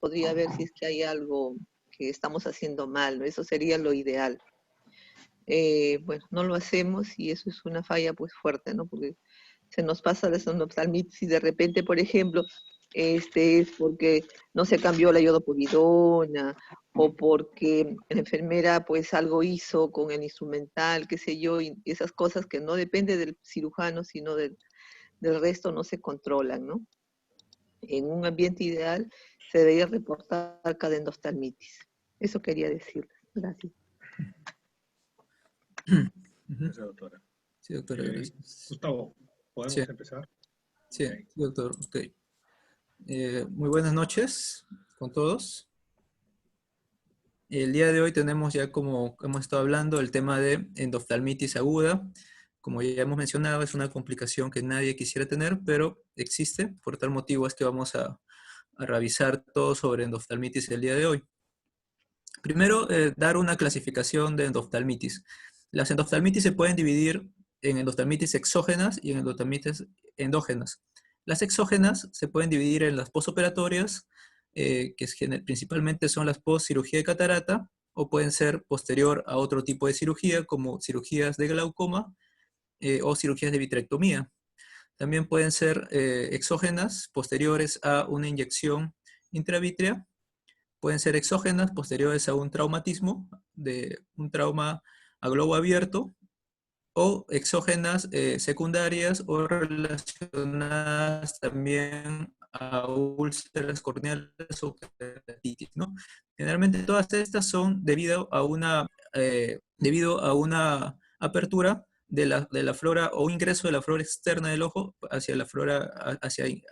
podría ver si es que hay algo que estamos haciendo mal, ¿no? Eso sería lo ideal. Bueno, no lo hacemos y eso es una falla pues fuerte, ¿no? Porque se nos pasa de endoftalmitis y de repente, por ejemplo, es porque no se cambió la iodopovidona o porque la enfermera pues algo hizo con el instrumental, qué sé yo, y esas cosas que no depende del cirujano, sino del resto no se controlan, ¿no? En un ambiente ideal se debería reportar cada endoftalmitis. Eso quería decirles. Gracias. Gracias, doctora. Sí, doctora, gracias. Gustavo, Sí, ¿podemos empezar? sí, Ok. doctor. Ok. Muy buenas noches con todos. El día de hoy tenemos ya, como hemos estado hablando, el tema de endoftalmitis aguda. Como ya hemos mencionado, es una complicación que nadie quisiera tener, pero existe. Por tal motivo es que vamos a revisar todo sobre endoftalmitis el día de hoy. Primero, dar una clasificación de endoftalmitis. Las endoftalmitis se pueden dividir en endoftalmitis exógenas y en endoftalmitis endógenas. Las exógenas se pueden dividir en las postoperatorias, principalmente son las post cirugía de catarata, o pueden ser posterior a otro tipo de cirugía, como cirugías de glaucoma o cirugías de vitrectomía. También pueden ser exógenas, posteriores a una inyección intravítrea. Pueden ser exógenas, posteriores a un traumatismo, de un trauma a globo abierto, o exógenas secundarias o relacionadas también a úlceras corneales o keratitis, ¿no? Generalmente todas estas son debido a una apertura de la flora o ingreso de la flora externa del ojo hacia la flora,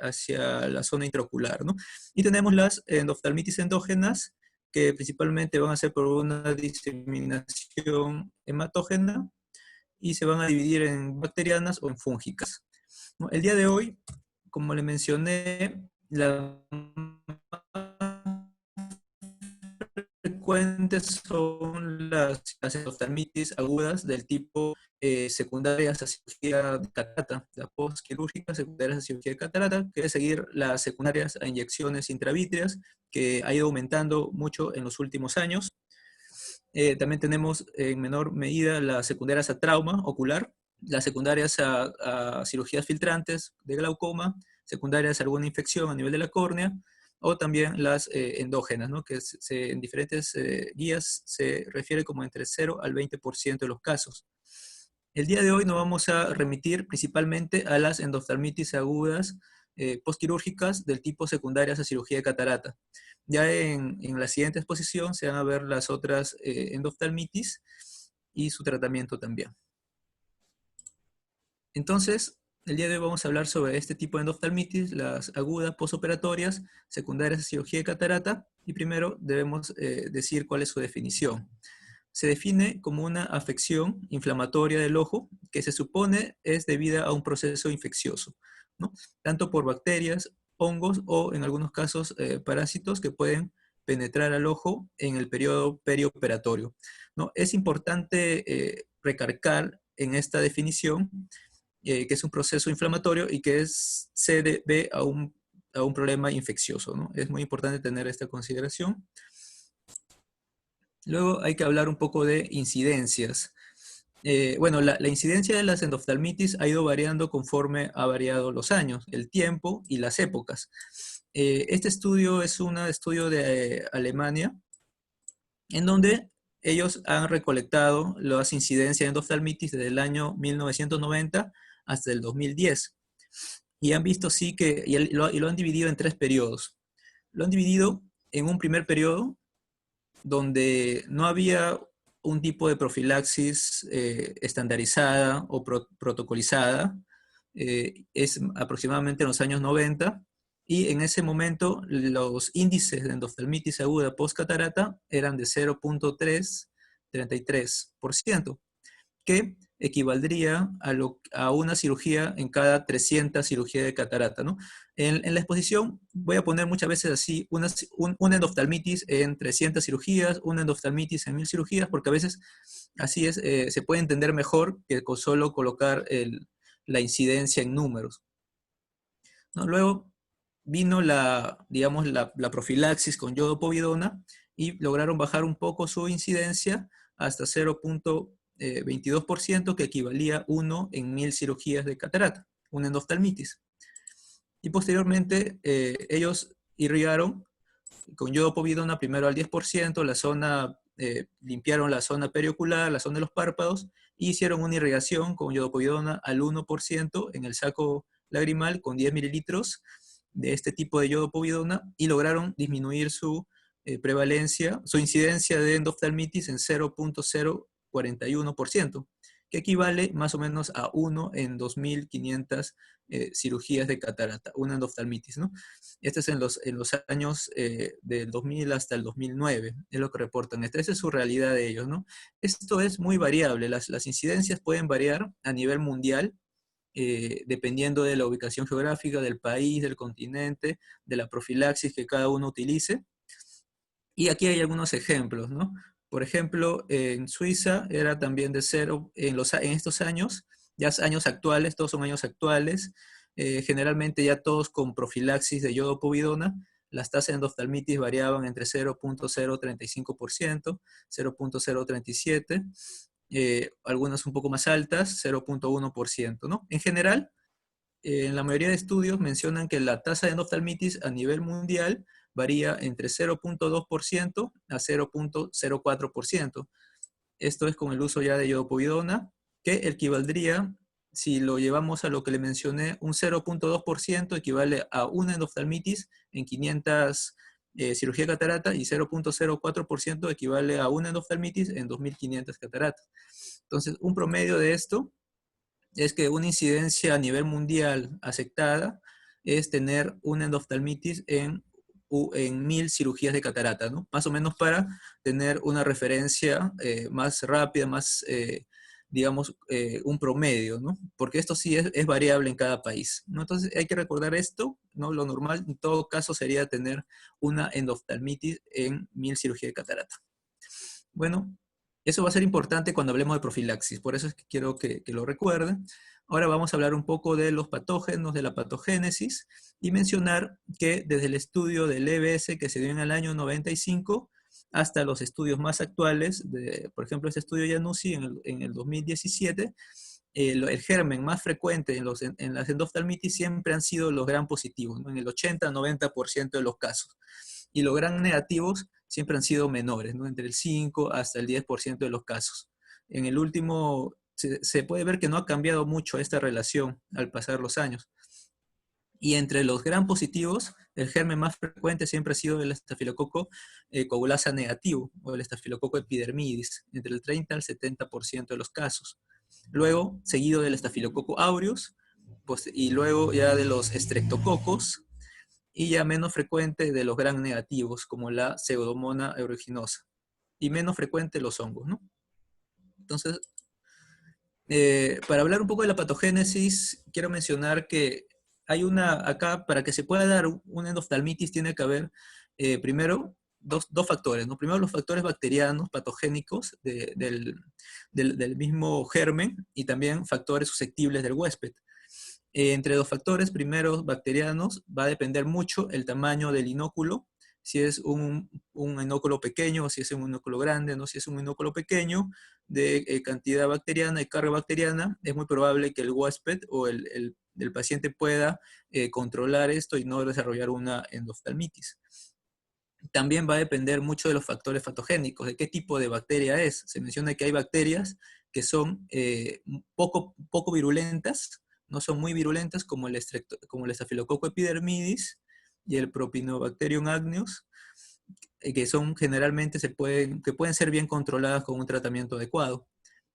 hacia la zona intraocular, ¿no? Y tenemos las endoftalmitis endógenas, que principalmente van a ser por una diseminación hematógena, y se van a dividir en bacterianas o en fúngicas, ¿no? El día de hoy, como le mencioné, las frecuentes son las endoftalmitis agudas del tipo secundarias a cirugía de catarata, la postquirúrgica secundarias a cirugía de catarata, que es seguir las secundarias a inyecciones intravítreas, que ha ido aumentando mucho en los últimos años. También tenemos en menor medida las secundarias a trauma ocular, las secundarias a cirugías filtrantes de glaucoma, secundarias a alguna infección a nivel de la córnea, o también las endógenas, ¿no? Que en diferentes guías se refiere como entre 0 al 20% de los casos. El día de hoy nos vamos a remitir principalmente a las endoftalmitis agudas postquirúrgicas del tipo secundarias a cirugía de catarata. Ya en la siguiente exposición se van a ver las otras endoftalmitis y su tratamiento también. Entonces, el día de hoy vamos a hablar sobre este tipo de endoftalmitis, las agudas postoperatorias, secundarias a cirugía de catarata, y primero debemos decir cuál es su definición. Se define como una afección inflamatoria del ojo que se supone es debida a un proceso infeccioso, ¿no? Tanto por bacterias, hongos o en algunos casos parásitos que pueden penetrar al ojo en el periodo perioperatorio, ¿no? Es importante recalcar en esta definición que es un proceso inflamatorio y que se debe a un problema infeccioso, ¿no? Es muy importante tener esta consideración. Luego hay que hablar un poco de incidencias. Bueno, la incidencia de las endoftalmitis ha ido variando conforme ha variado los años, el tiempo y las épocas. Este estudio es un estudio de Alemania, en donde ellos han recolectado las incidencias de endoftalmitis desde el año 1990 hasta el 2010. Y han visto, sí, lo han dividido en 3 periodos. Lo han dividido en un primer periodo, donde no había un tipo de profilaxis estandarizada o protocolizada, es aproximadamente en los años 90, y en ese momento los índices de endoftalmitis aguda postcatarata eran de 0.333%, que equivaldría a una cirugía en cada 300 cirugías de catarata, ¿no? En la exposición voy a poner muchas veces así una endoftalmitis en 300 cirugías, una endoftalmitis en 1000 cirugías, porque a veces así es, se puede entender mejor que con solo colocar la incidencia en números, ¿no? Luego, vino digamos, la profilaxis con yodopovidona y lograron bajar un poco su incidencia hasta 0.22%, que equivalía a 1 en 1000 cirugías de catarata, una endoftalmitis. Y posteriormente ellos irrigaron con yodopovidona primero al 10%, limpiaron la zona periocular, la zona de los párpados, y hicieron una irrigación con yodopovidona al 1% en el saco lagrimal con 10 mililitros de este tipo de yodopovidona, y lograron disminuir su prevalencia, su incidencia de endoftalmitis en 0.041%, que equivale más o menos a 1 en 2.500 cirugías de catarata, una endoftalmitis, ¿no? Este es en los años del 2000 hasta el 2009, es lo que reportan. Esa es su realidad de ellos, ¿no? Esto es muy variable, las incidencias pueden variar a nivel mundial, dependiendo de la ubicación geográfica, del país, del continente, de la profilaxis que cada uno utilice. Y aquí hay algunos ejemplos, ¿no? Por ejemplo, en Suiza era también de 0, en estos años, ya años actuales, todos son años actuales, generalmente ya todos con profilaxis de yodopovidona, las tasas de endoftalmitis variaban entre 0.035%, 0.037%, algunas un poco más altas, 0.1%, ¿no? En general, en la mayoría de estudios mencionan que la tasa de endoftalmitis a nivel mundial varía entre 0.2% a 0.04%. Esto es con el uso ya de yodopovidona, que equivaldría, si lo llevamos a lo que le mencioné, un 0.2% equivale a una endoftalmitis en 500 cirugía de catarata, y 0.04% equivale a una endoftalmitis en 2.500 cataratas. Entonces, un promedio de esto es que una incidencia a nivel mundial aceptada es tener una endoftalmitis en 1000 cirugías de catarata, ¿no? Más o menos para tener una referencia más rápida, más, digamos, un promedio, ¿no? Porque esto sí es variable en cada país, ¿no? Entonces hay que recordar esto, ¿no? Lo normal en todo caso sería tener una endoftalmitis en 1000 cirugías de catarata. Bueno, eso va a ser importante cuando hablemos de profilaxis, por eso es que quiero que lo recuerden. Ahora vamos a hablar un poco de los patógenos, de la patogénesis, y mencionar que desde el estudio del EBS que se dio en el año 95 hasta los estudios más actuales, por ejemplo, este estudio Januzzi en el 2017, el germen más frecuente en las endoftalmitis siempre han sido los gram positivos, ¿no? En el 80-90% de los casos. Y los gram negativos siempre han sido menores, ¿no? Entre el 5 hasta el 10% de los casos. En el último, se puede ver que no ha cambiado mucho esta relación al pasar los años. Y entre los gram positivos, el germen más frecuente siempre ha sido el estafilococo coagulasa negativo, o el estafilococo epidermidis, entre el 30 al 70% de los casos. Luego, seguido del estafilococo aureus, pues, y luego ya de los estreptococos, y ya menos frecuente de los gram negativos, como la pseudomonas aeruginosa, y menos frecuente los hongos, ¿no? Entonces, para hablar un poco de la patogénesis, quiero mencionar que hay acá, para que se pueda dar una endoftalmitis, tiene que haber, primero, dos factores, ¿no? Primero, los factores bacterianos patogénicos del mismo germen, y también factores susceptibles del huésped. Entre los factores primeros bacterianos va a depender mucho el tamaño del inóculo, si es un inóculo pequeño o si es un inóculo grande, ¿no? Si es un inóculo pequeño de cantidad bacteriana y carga bacteriana, es muy probable que el huésped o el paciente pueda controlar esto y no desarrollar una endoftalmitis. También va a depender mucho de los factores patogénicos, de qué tipo de bacteria es. Se menciona que hay bacterias que son poco virulentas, no son muy virulentas, como el estafilococo epidermidis y el Propionibacterium agneus, que son generalmente que pueden ser bien controladas con un tratamiento adecuado.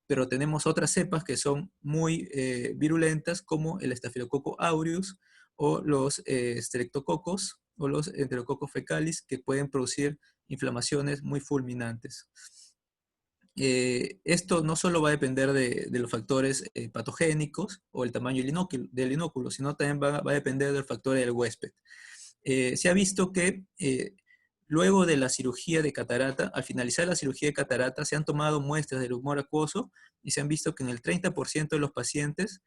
Pero tenemos otras cepas que son muy virulentas, como el estafilococo aureus o los streptococos o los enterococos fecalis, que pueden producir inflamaciones muy fulminantes. Esto no solo va a depender de los factores patogénicos o el tamaño del inóculo, sino también va a depender del factor del huésped. Se ha visto que luego de la cirugía de catarata, al finalizar la cirugía de catarata, se han tomado muestras del humor acuoso y se han visto que en el 30% de los pacientes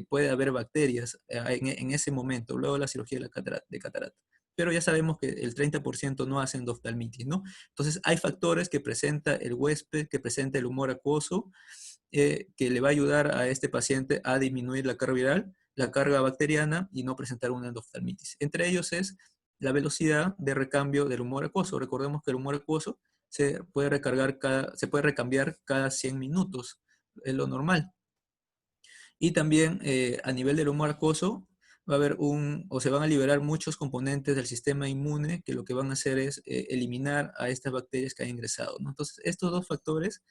puede haber bacterias en ese momento, luego de la cirugía de catarata. Pero ya sabemos que el 30% no hacen endoftalmitis, ¿no? Entonces hay factores que presenta el huésped, que presenta el humor acuoso, que le va a ayudar a este paciente a disminuir la carga viral, la carga bacteriana y no presentar una endoftalmitis. Entre ellos es la velocidad de recambio del humor acuoso. Recordemos que el humor acuoso se puede recambiar cada 100 minutos, es lo normal. Y también a nivel del humor acuoso va a haber se van a liberar muchos componentes del sistema inmune que lo que van a hacer es eliminar a estas bacterias que han ingresado, ¿no? Entonces, estos dos factores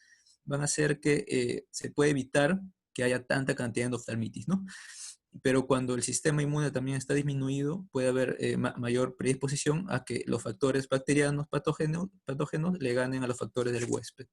van a hacer que se puede evitar que haya tanta cantidad de endoftalmitis, ¿no? Pero cuando el sistema inmune también está disminuido, puede haber mayor predisposición a que los factores bacterianos patógenos le ganen a los factores del huésped.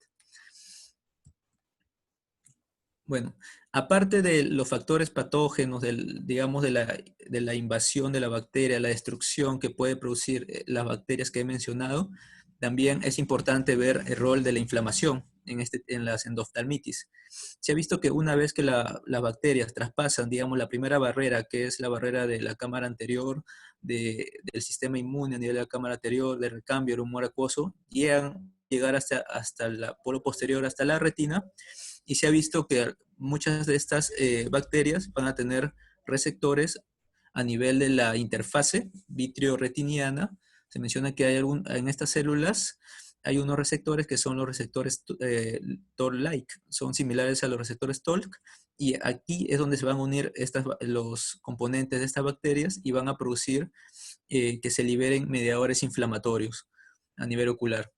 Bueno, aparte de los factores patógenos, digamos, de la invasión de la bacteria, la destrucción que puede producir las bacterias que he mencionado, también es importante ver el rol de la inflamación en las endoftalmitis. Se ha visto que una vez que las bacterias traspasan, digamos, la primera barrera, que es la barrera de la cámara anterior, del sistema inmune a nivel de la cámara anterior, de recambio del humor acuoso, llegar hasta el polo posterior, hasta la retina, y se ha visto que muchas de estas bacterias van a tener receptores a nivel de la interfase vitreoretiniana. Se menciona que en estas células hay unos receptores que son los receptores Toll-like, son similares a los receptores TOLC, y aquí es donde se van a unir los componentes de estas bacterias y van a producir que se liberen mediadores inflamatorios a nivel ocular,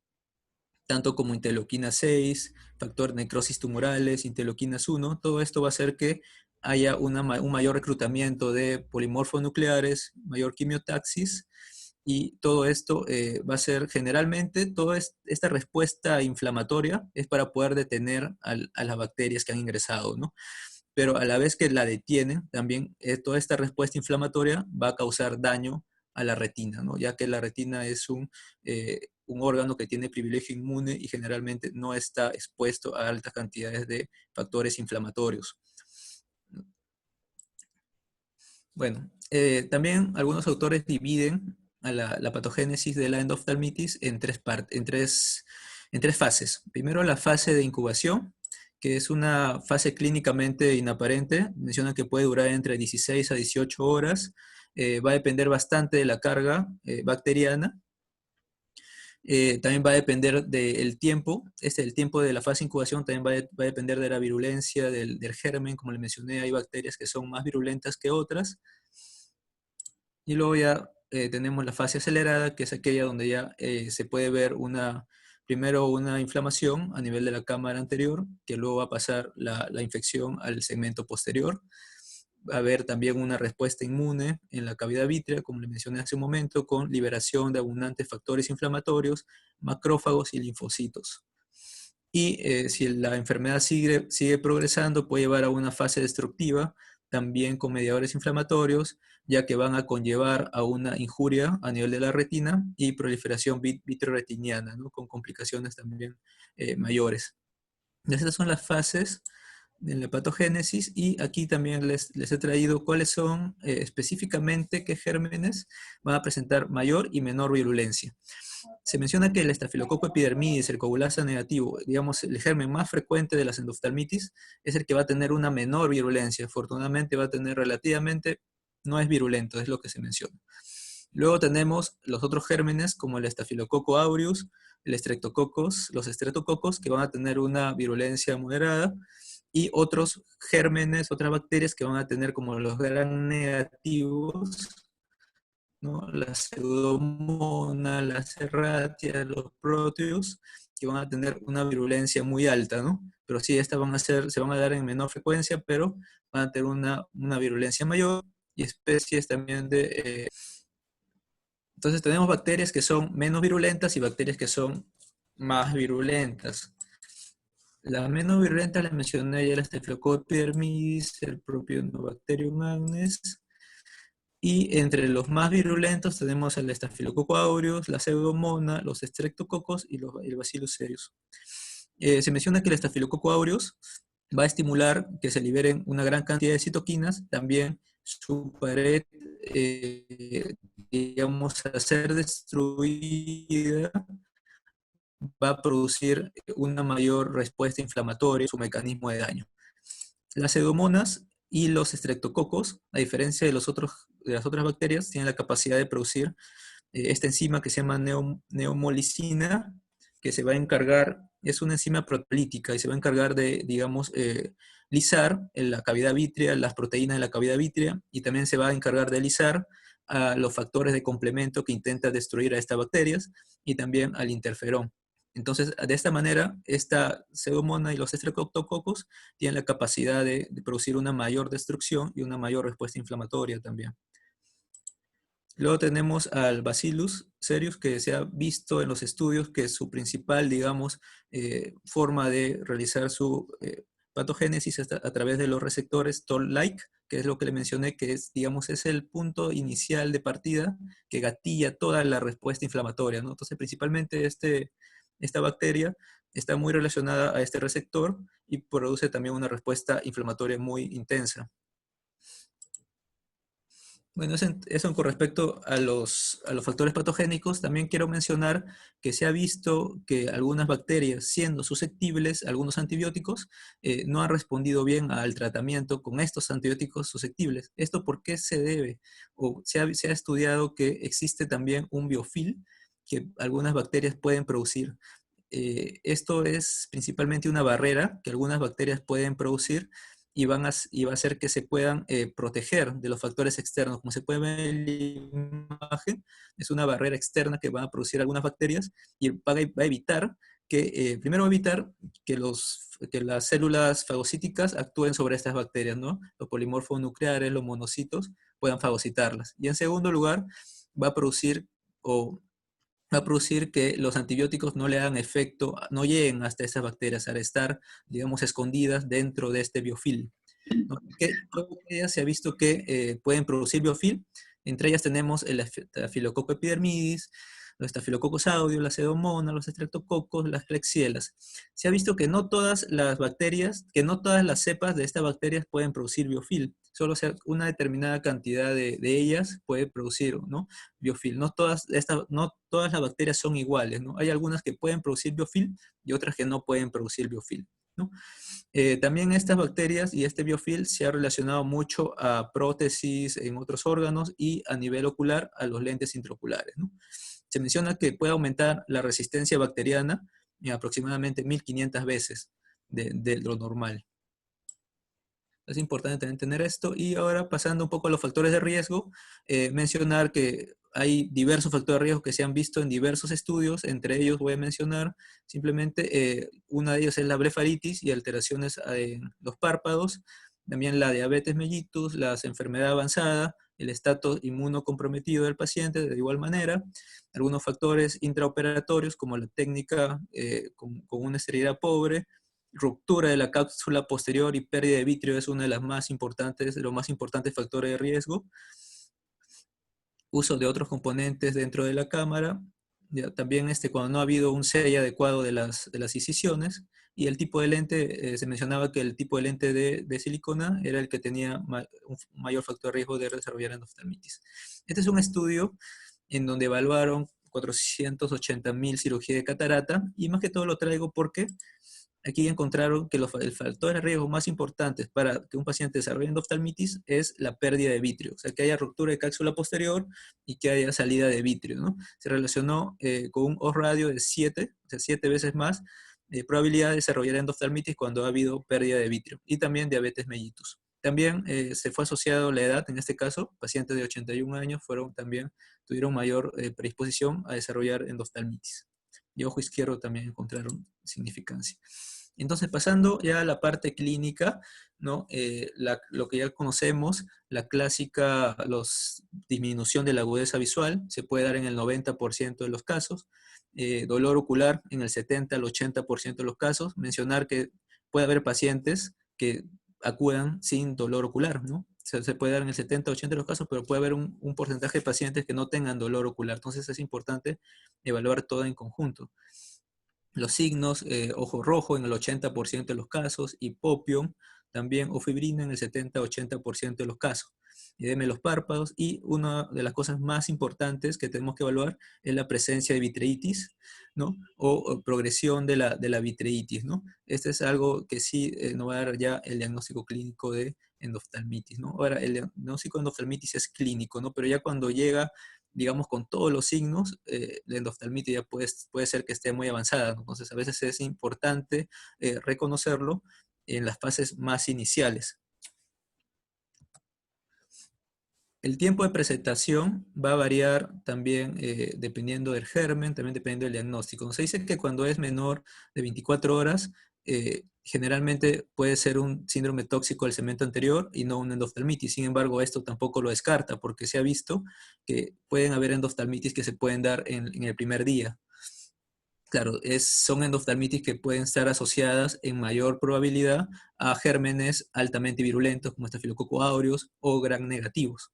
tanto como interleuquina 6, factor necrosis tumorales, interleuquinas 1, todo esto va a hacer que haya un mayor reclutamiento de polimorfonucleares, mayor quimiotaxis, y todo esto va a ser generalmente, toda esta respuesta inflamatoria es para poder detener a las bacterias que han ingresado, ¿no? Pero a la vez que la detienen, también toda esta respuesta inflamatoria va a causar daño a la retina, ¿no? Ya que la retina es un órgano que tiene privilegio inmune y generalmente no está expuesto a altas cantidades de factores inflamatorios. Bueno, también algunos autores dividen a la patogénesis de la endoftalmitis en tres fases. Primero, la fase de incubación, que es una fase clínicamente inaparente. Menciona que puede durar entre 16 a 18 horas. Va a depender bastante de la carga bacteriana. También va a depender del tiempo. El tiempo de la fase de incubación también va a depender de la virulencia del germen. Como le mencioné, hay bacterias que son más virulentas que otras. Y luego ya tenemos la fase acelerada, que es aquella donde ya se puede ver primero una inflamación a nivel de la cámara anterior, que luego va a pasar la infección al segmento posterior. Va a haber también una respuesta inmune en la cavidad vítrea, como le mencioné hace un momento, con liberación de abundantes factores inflamatorios, macrófagos y linfocitos. Y si la enfermedad sigue progresando, puede llevar a una fase destructiva, también con mediadores inflamatorios, ya que van a conllevar a una injuria a nivel de la retina y proliferación vitreoretiniana, ¿no? Con complicaciones también mayores. Estas son las fases de la patogénesis, y aquí también les he traído cuáles son específicamente qué gérmenes van a presentar mayor y menor virulencia. Se menciona que el estafilococo epidermidis, el coagulasa negativo, digamos el germen más frecuente de las endoftalmitis, es el que va a tener una menor virulencia. Afortunadamente va a tener relativamente, no es virulento, es lo que se menciona. Luego tenemos los otros gérmenes como el estafilococo aureus, los estreptococos, que van a tener una virulencia moderada, y otros gérmenes, otras bacterias que van a tener como los gram negativos, ¿no? La pseudomonas, las serratias, los proteus, que van a tener una virulencia muy alta, ¿no? Pero sí, estas se van a dar en menor frecuencia, pero van a tener una virulencia mayor, y especies también de... Entonces tenemos bacterias que son menos virulentas y bacterias que son más virulentas. Las menos virulentas les mencioné ya, el Staphylococcus epidermidis, el Propionobacterium agnes. Y entre los más virulentos tenemos el Staphylococcus aureus, la pseudomonas, los estreptococos y el Bacillus cereus. Se menciona que el Staphylococcus aureus va a estimular que se liberen una gran cantidad de citoquinas, también su pared, digamos, al ser destruida, va a producir una mayor respuesta inflamatoria en su mecanismo de daño. Las pseudomonas y los estreptococos, a diferencia de las otras bacterias, tienen la capacidad de producir esta enzima que se llama neomolicina, que se va a encargar, es una enzima proteolítica y se va a encargar de, digamos, lisar en la cavidad vítrea, las proteínas de la cavidad vítrea, y también se va a encargar de lisar a los factores de complemento que intentan destruir a estas bacterias, y también al interferón. Entonces, de esta manera, esta pseudomona y los estreptococos tienen la capacidad de producir una mayor destrucción y una mayor respuesta inflamatoria también. Luego tenemos al Bacillus cereus, que se ha visto en los estudios que su principal, digamos, forma de realizar su patogénesis es a través de los receptores Toll-like, que es lo que le mencioné, que es, digamos, es el punto inicial de partida que gatilla toda la respuesta inflamatoria, ¿no? Entonces, principalmente esta bacteria está muy relacionada a este receptor y produce también una respuesta inflamatoria muy intensa. Bueno, eso con respecto a los factores patogénicos. También quiero mencionar que se ha visto que algunas bacterias, siendo susceptibles a algunos antibióticos, no han respondido bien al tratamiento con estos antibióticos susceptibles. ¿Esto por qué se debe? O se ha estudiado que existe también un biofil que algunas bacterias pueden producir. Esto es principalmente una barrera que algunas bacterias pueden producir y va a hacer que se puedan proteger de los factores externos. Como se puede ver en la imagen, es una barrera externa que van a producir algunas bacterias y va a evitar que, primero va a evitar que las células fagocíticas actúen sobre estas bacterias, ¿no? Los polimorfos nucleares, los monocitos, puedan fagocitarlas. Y en segundo lugar, va a producir que los antibióticos no le hagan efecto, no lleguen hasta esas bacterias al estar, digamos, escondidas dentro de este biofil, ¿no? ¿Qué bacterias se ha visto que pueden producir biofil? Entre ellas tenemos el Staphylococcus epidermidis, los Staphylococcus aureus, la pseudomonas, los estreptococos, las klebsielas. Se ha visto que no todas las bacterias, que no todas las cepas de estas bacterias pueden producir biofil. Solo una determinada cantidad de ellas puede producir, ¿no?, biofil. No todas las bacterias son iguales, ¿no? Hay algunas que pueden producir biofil y otras que no pueden producir biofil, ¿no? También estas bacterias y este biofil se ha relacionado mucho a prótesis en otros órganos y a nivel ocular a los lentes intraoculares, ¿no? Se menciona que puede aumentar la resistencia bacteriana en aproximadamente 1500 veces de lo normal. Es importante también tener esto. Y ahora, pasando un poco a los factores de riesgo, mencionar que hay diversos factores de riesgo que se han visto en diversos estudios. Entre ellos voy a mencionar simplemente, una de ellas es la blefaritis y alteraciones en los párpados, también la diabetes mellitus, la enfermedad avanzada, el estatus inmunocomprometido del paciente de igual manera, algunos factores intraoperatorios como la técnica con una esterilidad pobre, ruptura de la cápsula posterior y pérdida de vitrio es una de las más importantes, de los más importantes factores de riesgo. Uso de otros componentes dentro de la cámara. Ya, también cuando no ha habido un sello adecuado de las incisiones. Y el tipo de lente, se mencionaba que el tipo de lente de silicona era el que tenía un mayor factor de riesgo de desarrollar endoftalmitis. Este es un estudio en donde evaluaron 480.000 cirugías de catarata, y más que todo lo traigo porque aquí encontraron que el factor de riesgo más importante para que un paciente desarrolle endoftalmitis es la pérdida de vitrio, o sea, que haya ruptura de cápsula posterior y que haya salida de vitrio, ¿no? Se relacionó con un odds ratio de 7, o sea, 7 veces más probabilidad de desarrollar endoftalmitis cuando ha habido pérdida de vitrio, y también diabetes mellitus. También se fue asociado la edad, en este caso, pacientes de 81 años tuvieron mayor predisposición a desarrollar endoftalmitis. Y ojo izquierdo también encontraron significancia. Entonces, pasando ya a la parte clínica, ¿no? Lo que ya conocemos, la clásica disminución de la agudeza visual, se puede dar en el 90% de los casos, dolor ocular en el 70 al 80% de los casos. Mencionar que puede haber pacientes que acudan sin dolor ocular, ¿no? Se puede dar en el 70-80% de los casos, pero puede haber un porcentaje de pacientes que no tengan dolor ocular. Entonces es importante evaluar todo en conjunto. Los signos, ojo rojo en el 80% de los casos, hipopión también, o fibrina en el 70-80% de los casos. Edema de los párpados, y una de las cosas más importantes que tenemos que evaluar es la presencia de vitreitis, ¿no? O progresión de la vitreitis, ¿no? Este es algo que sí nos va a dar ya el diagnóstico clínico de endoftalmitis, ¿no? Ahora, el diagnóstico de endoftalmitis es clínico, ¿no? Pero ya cuando llega, digamos, con todos los signos, la endoftalmitis ya puede ser que esté muy avanzada, ¿no? Entonces, a veces es importante reconocerlo en las fases más iniciales. El tiempo de presentación va a variar también dependiendo del germen, también dependiendo del diagnóstico. Se dice que cuando es menor de 24 horas, generalmente puede ser un síndrome tóxico del segmento anterior y no una endoftalmitis. Sin embargo, esto tampoco lo descarta, porque se ha visto que pueden haber endoftalmitis que se pueden dar en el primer día. Claro, son endoftalmitis que pueden estar asociadas en mayor probabilidad a gérmenes altamente virulentos como Staphylococcus aureus o gram negativos.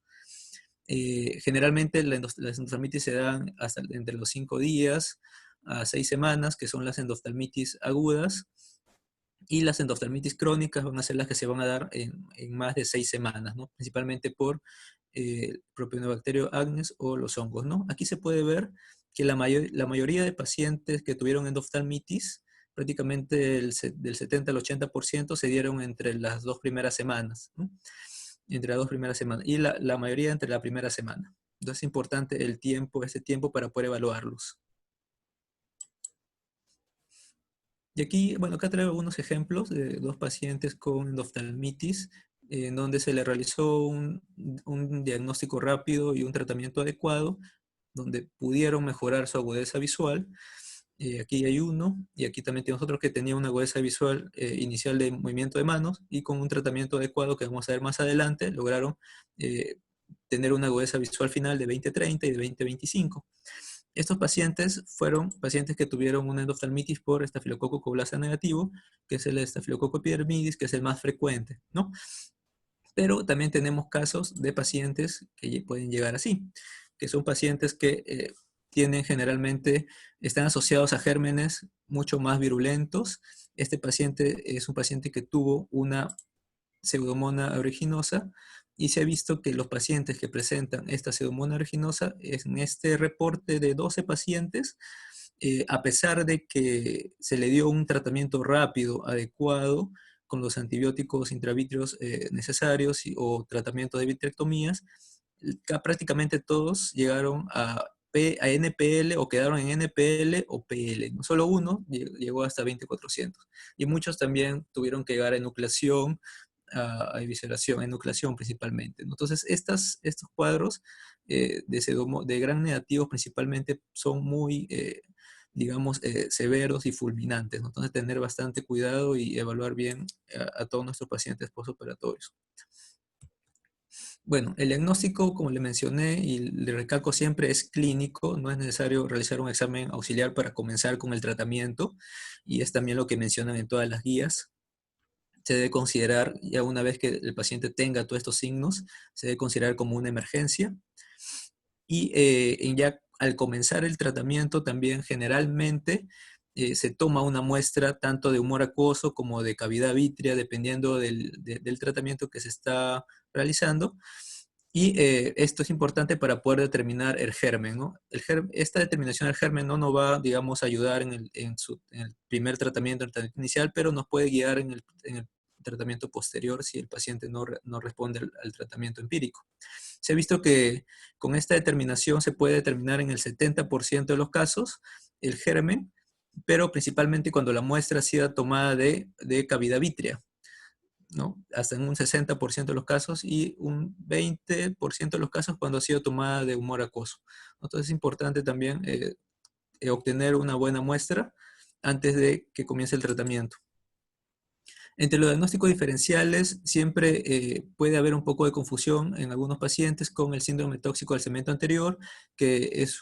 Generalmente las endoftalmitis se dan hasta entre los 5 días a 6 semanas, que son las endoftalmitis agudas, y las endoftalmitis crónicas van a ser las que se van a dar en más de 6 semanas, ¿no? Principalmente por Propionibacterium agnes o los hongos, ¿no? Aquí se puede ver que la mayoría de pacientes que tuvieron endoftalmitis, prácticamente del 70 al 80% se dieron entre las 2 primeras semanas, ¿no? Entre las 2 primeras semanas, y la mayoría entre la primera semana. Entonces es importante ese tiempo para poder evaluarlos. Y aquí, bueno, acá traigo algunos ejemplos de 2 pacientes con endoftalmitis, en donde se le realizó un diagnóstico rápido y un tratamiento adecuado, donde pudieron mejorar su agudeza visual. Aquí hay uno, y aquí también tenemos otro que tenía una agudeza visual inicial de movimiento de manos, y con un tratamiento adecuado que vamos a ver más adelante, lograron tener una agudeza visual final de 20/30 y de 20/25. Estos pacientes fueron pacientes que tuvieron una endoftalmitis por estafilococo coblasa negativo, que es el estafilococo epidermidis, que es el más frecuente, ¿no? Pero también tenemos casos de pacientes que pueden llegar así, que son pacientes que generalmente, están asociados a gérmenes mucho más virulentos. Este paciente es un paciente que tuvo una Pseudomonas aeruginosa, y se ha visto que los pacientes que presentan esta Pseudomonas aeruginosa, en este reporte de 12 pacientes, a pesar de que se le dio un tratamiento rápido, adecuado, con los antibióticos intravítreos necesarios o tratamiento de vitrectomías, prácticamente todos llegaron a NPL, o quedaron en NPL o PL. No solo uno llegó hasta 20/400. Y muchos también tuvieron que llegar a enucleación, a evisceración, a enucleación principalmente, ¿no? Entonces, estos cuadros de gran negativo principalmente son muy, digamos, severos y fulminantes, ¿no? Entonces, tener bastante cuidado y evaluar bien a todos nuestros pacientes postoperatorios. Bueno, el diagnóstico, como le mencioné y le recalco siempre, es clínico. No es necesario realizar un examen auxiliar para comenzar con el tratamiento, y es también lo que mencionan en todas las guías. Se debe considerar, ya una vez que el paciente tenga todos estos signos, se debe considerar como una emergencia. Y ya al comenzar el tratamiento también generalmente se toma una muestra tanto de humor acuoso como de cavidad vítrea, dependiendo del tratamiento que se está realizando. Y esto es importante para poder determinar el germen, ¿no? Esta determinación del germen no nos va, digamos, a ayudar en el primer tratamiento, el tratamiento inicial, pero nos puede guiar en el tratamiento posterior si el paciente no responde al tratamiento empírico. Se ha visto que con esta determinación se puede determinar en el 70% de los casos el germen, pero principalmente cuando la muestra ha sido tomada de cavidad vítrea, ¿no? Hasta en un 60% de los casos, y un 20% de los casos cuando ha sido tomada de humor acuoso. Entonces es importante también obtener una buena muestra antes de que comience el tratamiento. Entre los diagnósticos diferenciales siempre puede haber un poco de confusión en algunos pacientes con el síndrome tóxico del segmento anterior, que es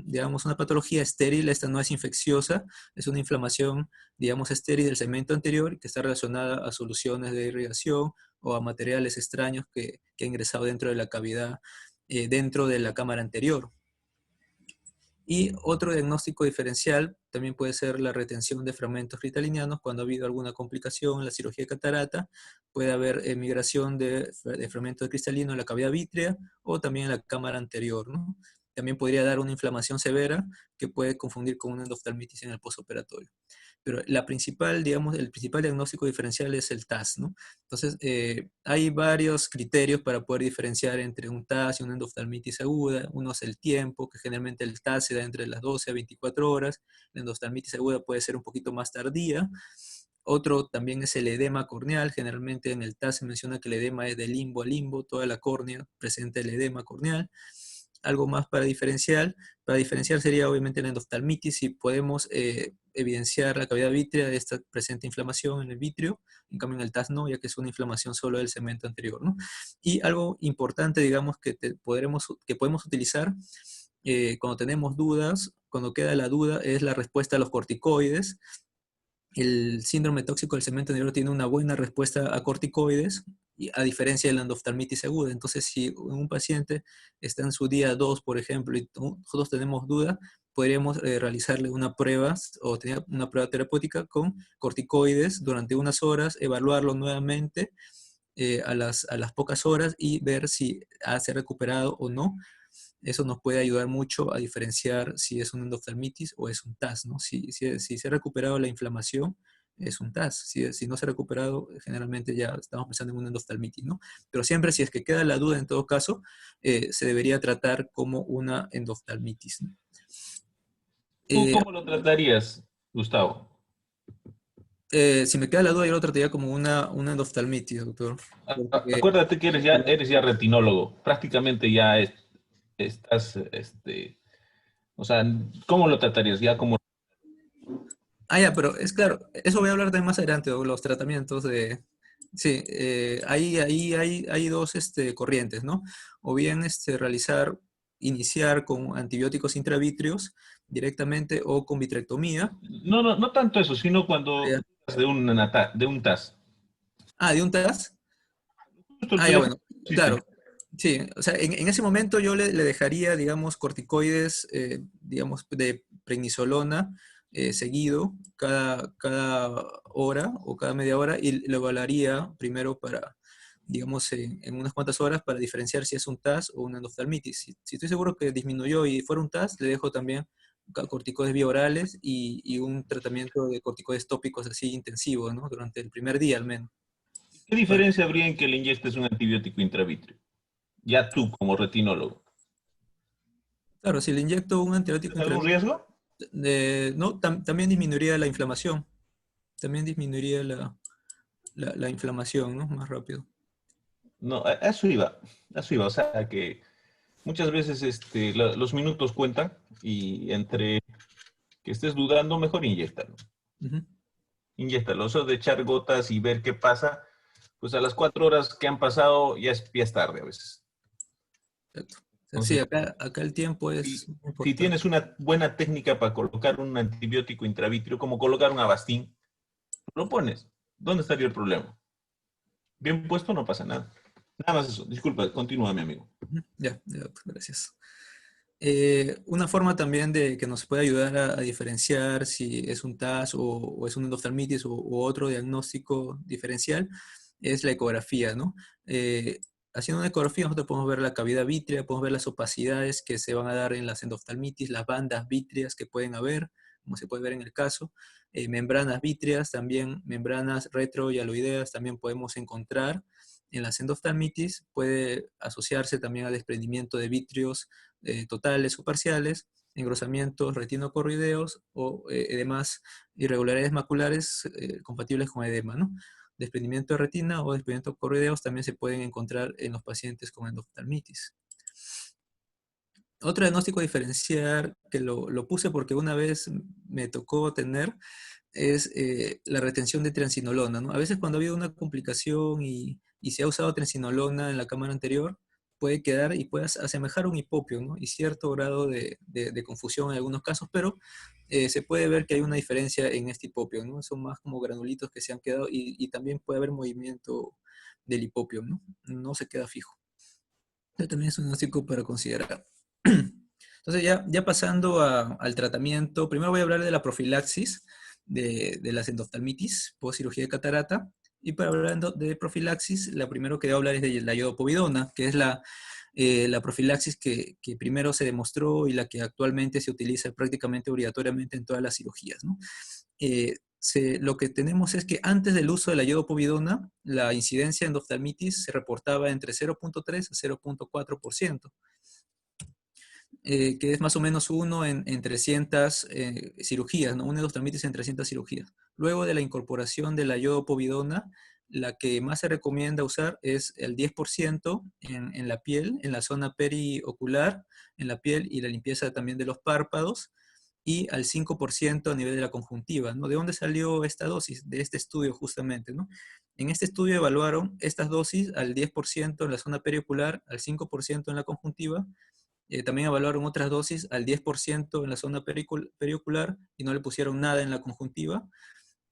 digamos, una patología estéril. Esta no es infecciosa, es una inflamación, digamos, estéril del segmento anterior, que está relacionada a soluciones de irrigación o a materiales extraños que han ingresado dentro de la cavidad, dentro de la cámara anterior. Y otro diagnóstico diferencial también puede ser la retención de fragmentos cristalinianos cuando ha habido alguna complicación en la cirugía de catarata. Puede haber migración de fragmentos cristalinos en la cavidad vítrea o también en la cámara anterior, ¿no? También podría dar una inflamación severa que puede confundir con una endoftalmitis en el postoperatorio. Pero la principal, digamos, el principal diagnóstico diferencial es el TAS, ¿no? Entonces, hay varios criterios para poder diferenciar entre un TAS y una endoftalmitis aguda. Uno es el tiempo, que generalmente el TAS se da entre las 12 a 24 horas. La endoftalmitis aguda puede ser un poquito más tardía. Otro también es el edema corneal. Generalmente en el TAS se menciona que el edema es de limbo a limbo, toda la córnea presenta el edema corneal. Algo más para diferenciar sería obviamente la endoftalmitis, si podemos evidenciar la cavidad vítrea de esta presente inflamación en el vitrio, en cambio en el TAS no, ya que es una inflamación solo del segmento anterior, ¿no? Y algo importante, digamos, que podemos utilizar cuando tenemos dudas, cuando queda la duda, es la respuesta a los corticoides. El síndrome tóxico del segmento anterior tiene una buena respuesta a corticoides, a diferencia de la endoftalmitis aguda. Entonces, si un paciente está en su día 2, por ejemplo, y nosotros tenemos duda, podríamos realizarle una prueba o tener una prueba terapéutica con corticoides durante unas horas, evaluarlo nuevamente a las pocas horas y ver si se ha recuperado o no. Eso nos puede ayudar mucho a diferenciar si es una endoftalmitis o es un TAS, ¿no? Si se ha recuperado la inflamación, es un TAS. Si no se ha recuperado, generalmente ya estamos pensando en una endoftalmitis, ¿no? Pero siempre si es que queda la duda, en todo caso, se debería tratar como una endoftalmitis, ¿no? ¿Tú cómo lo tratarías, Gustavo? Si me queda la duda, yo lo trataría como una endoftalmitis, doctor. Porque, Acuérdate que eres ya retinólogo. Prácticamente ya estás, o sea, ¿cómo lo tratarías? Ya como... ya, pero es claro, eso voy a hablar de más adelante, o los tratamientos de... Sí, ahí hay dos corrientes, ¿no? O bien iniciar con antibióticos intravítreos directamente o con vitrectomía. No, no, no tanto eso, sino Ya. cuando de un TAS. ¿De un TAS? Justo el Ya, teléfono bueno, no existe. claro. Sí, o sea, en ese momento yo le dejaría, digamos, corticoides, digamos, de prednisolona seguido cada hora o cada media hora y lo evaluaría primero para, digamos, en unas cuantas horas para diferenciar si es un TAS o una endoftalmitis. Si estoy seguro que disminuyó y fuera un TAS, le dejo también corticoides vía orales y un tratamiento de corticoides tópicos así intensivo, ¿no? Durante el primer día al menos. ¿Qué diferencia habría en que le inyectes un antibiótico intravítreo? Ya tú, como retinólogo. Claro, si le inyecto un antibiótico ¿Tienes algún intravítreos, riesgo? no, también disminuiría la inflamación. También disminuiría la inflamación, ¿no? Más rápido. No, a eso iba. A eso iba. O sea que muchas veces los minutos cuentan y entre que estés dudando, mejor inyéctalo. Ujú, Inyéctalo. Eso de echar gotas y ver qué pasa, pues a las 4 horas que han pasado ya es tarde a veces. exacto. O sea, sí, Entonces, acá el tiempo es si, muy si importante. tienes una buena técnica para colocar un antibiótico intravítrea, como colocar un Avastin, lo pones. ¿Dónde estaría el problema? Bien puesto, no pasa nada. Nada más eso. Disculpa, continúa, mi amigo. Ujú, ya, pues, gracias. Una forma también de que nos puede ayudar a diferenciar si es un TAS o es un endoftalmitis u otro diagnóstico diferencial es la ecografía, ¿no? Haciendo una ecografía nosotros podemos ver la cavidad vítrea, podemos ver las opacidades que se van a dar en las endoftalmitis, las bandas vítreas que pueden haber, como se puede ver en el caso, membranas vítreas, también membranas retro y aloideas también podemos encontrar. En las endoftalmitis puede asociarse también al desprendimiento de vítreos totales o parciales, engrosamientos retinocorrideos o edemas irregularidades maculares compatibles con edema, ¿no? Desprendimiento de retina o desprendimiento corrideos también se pueden encontrar en los pacientes con endoftalmitis. Otro diagnóstico diferencial que lo puse porque una vez me tocó tener es la retención de triancinolona, ¿no? A veces cuando ha habido una complicación y se ha usado triancinolona en la cámara anterior, puede quedar y puede asemejar un hipopio, ¿no? Y cierto grado de confusión en algunos casos, pero se puede ver que hay una diferencia en este hipopio, ¿no? Son más como granulitos que se han quedado y también puede haber movimiento del hipopio, ¿no? No se queda fijo. Pero también es un diagnóstico para considerar. Entonces ya pasando al tratamiento, primero voy a hablar de la profilaxis de las endoftalmitis post cirugía de catarata. Y para hablando de profilaxis, la primero que voy a hablar es de la iodopovidona, que es la profilaxis que primero se demostró y la que actualmente se utiliza prácticamente obligatoriamente en todas las cirugías, ¿no? Lo que tenemos es que antes del uso de la iodopovidona, la incidencia de endoftalmitis se reportaba entre 0.3 a 0.4%. Que es más o menos uno en 300 cirugías, ¿no? Una endoftalmitis en 300 cirugías. Luego de la incorporación de la iodopovidona, la que más se recomienda usar es el 10% en la piel, en la zona periocular, en la piel y la limpieza también de los párpados, y al 5% a nivel de la conjuntiva, ¿no? ¿De dónde salió esta dosis? De este estudio justamente, ¿no? En este estudio evaluaron estas dosis al 10% en la zona periocular, al 5% en la conjuntiva. También evaluaron otras dosis al 10% en la zona periocular y no le pusieron nada en la conjuntiva.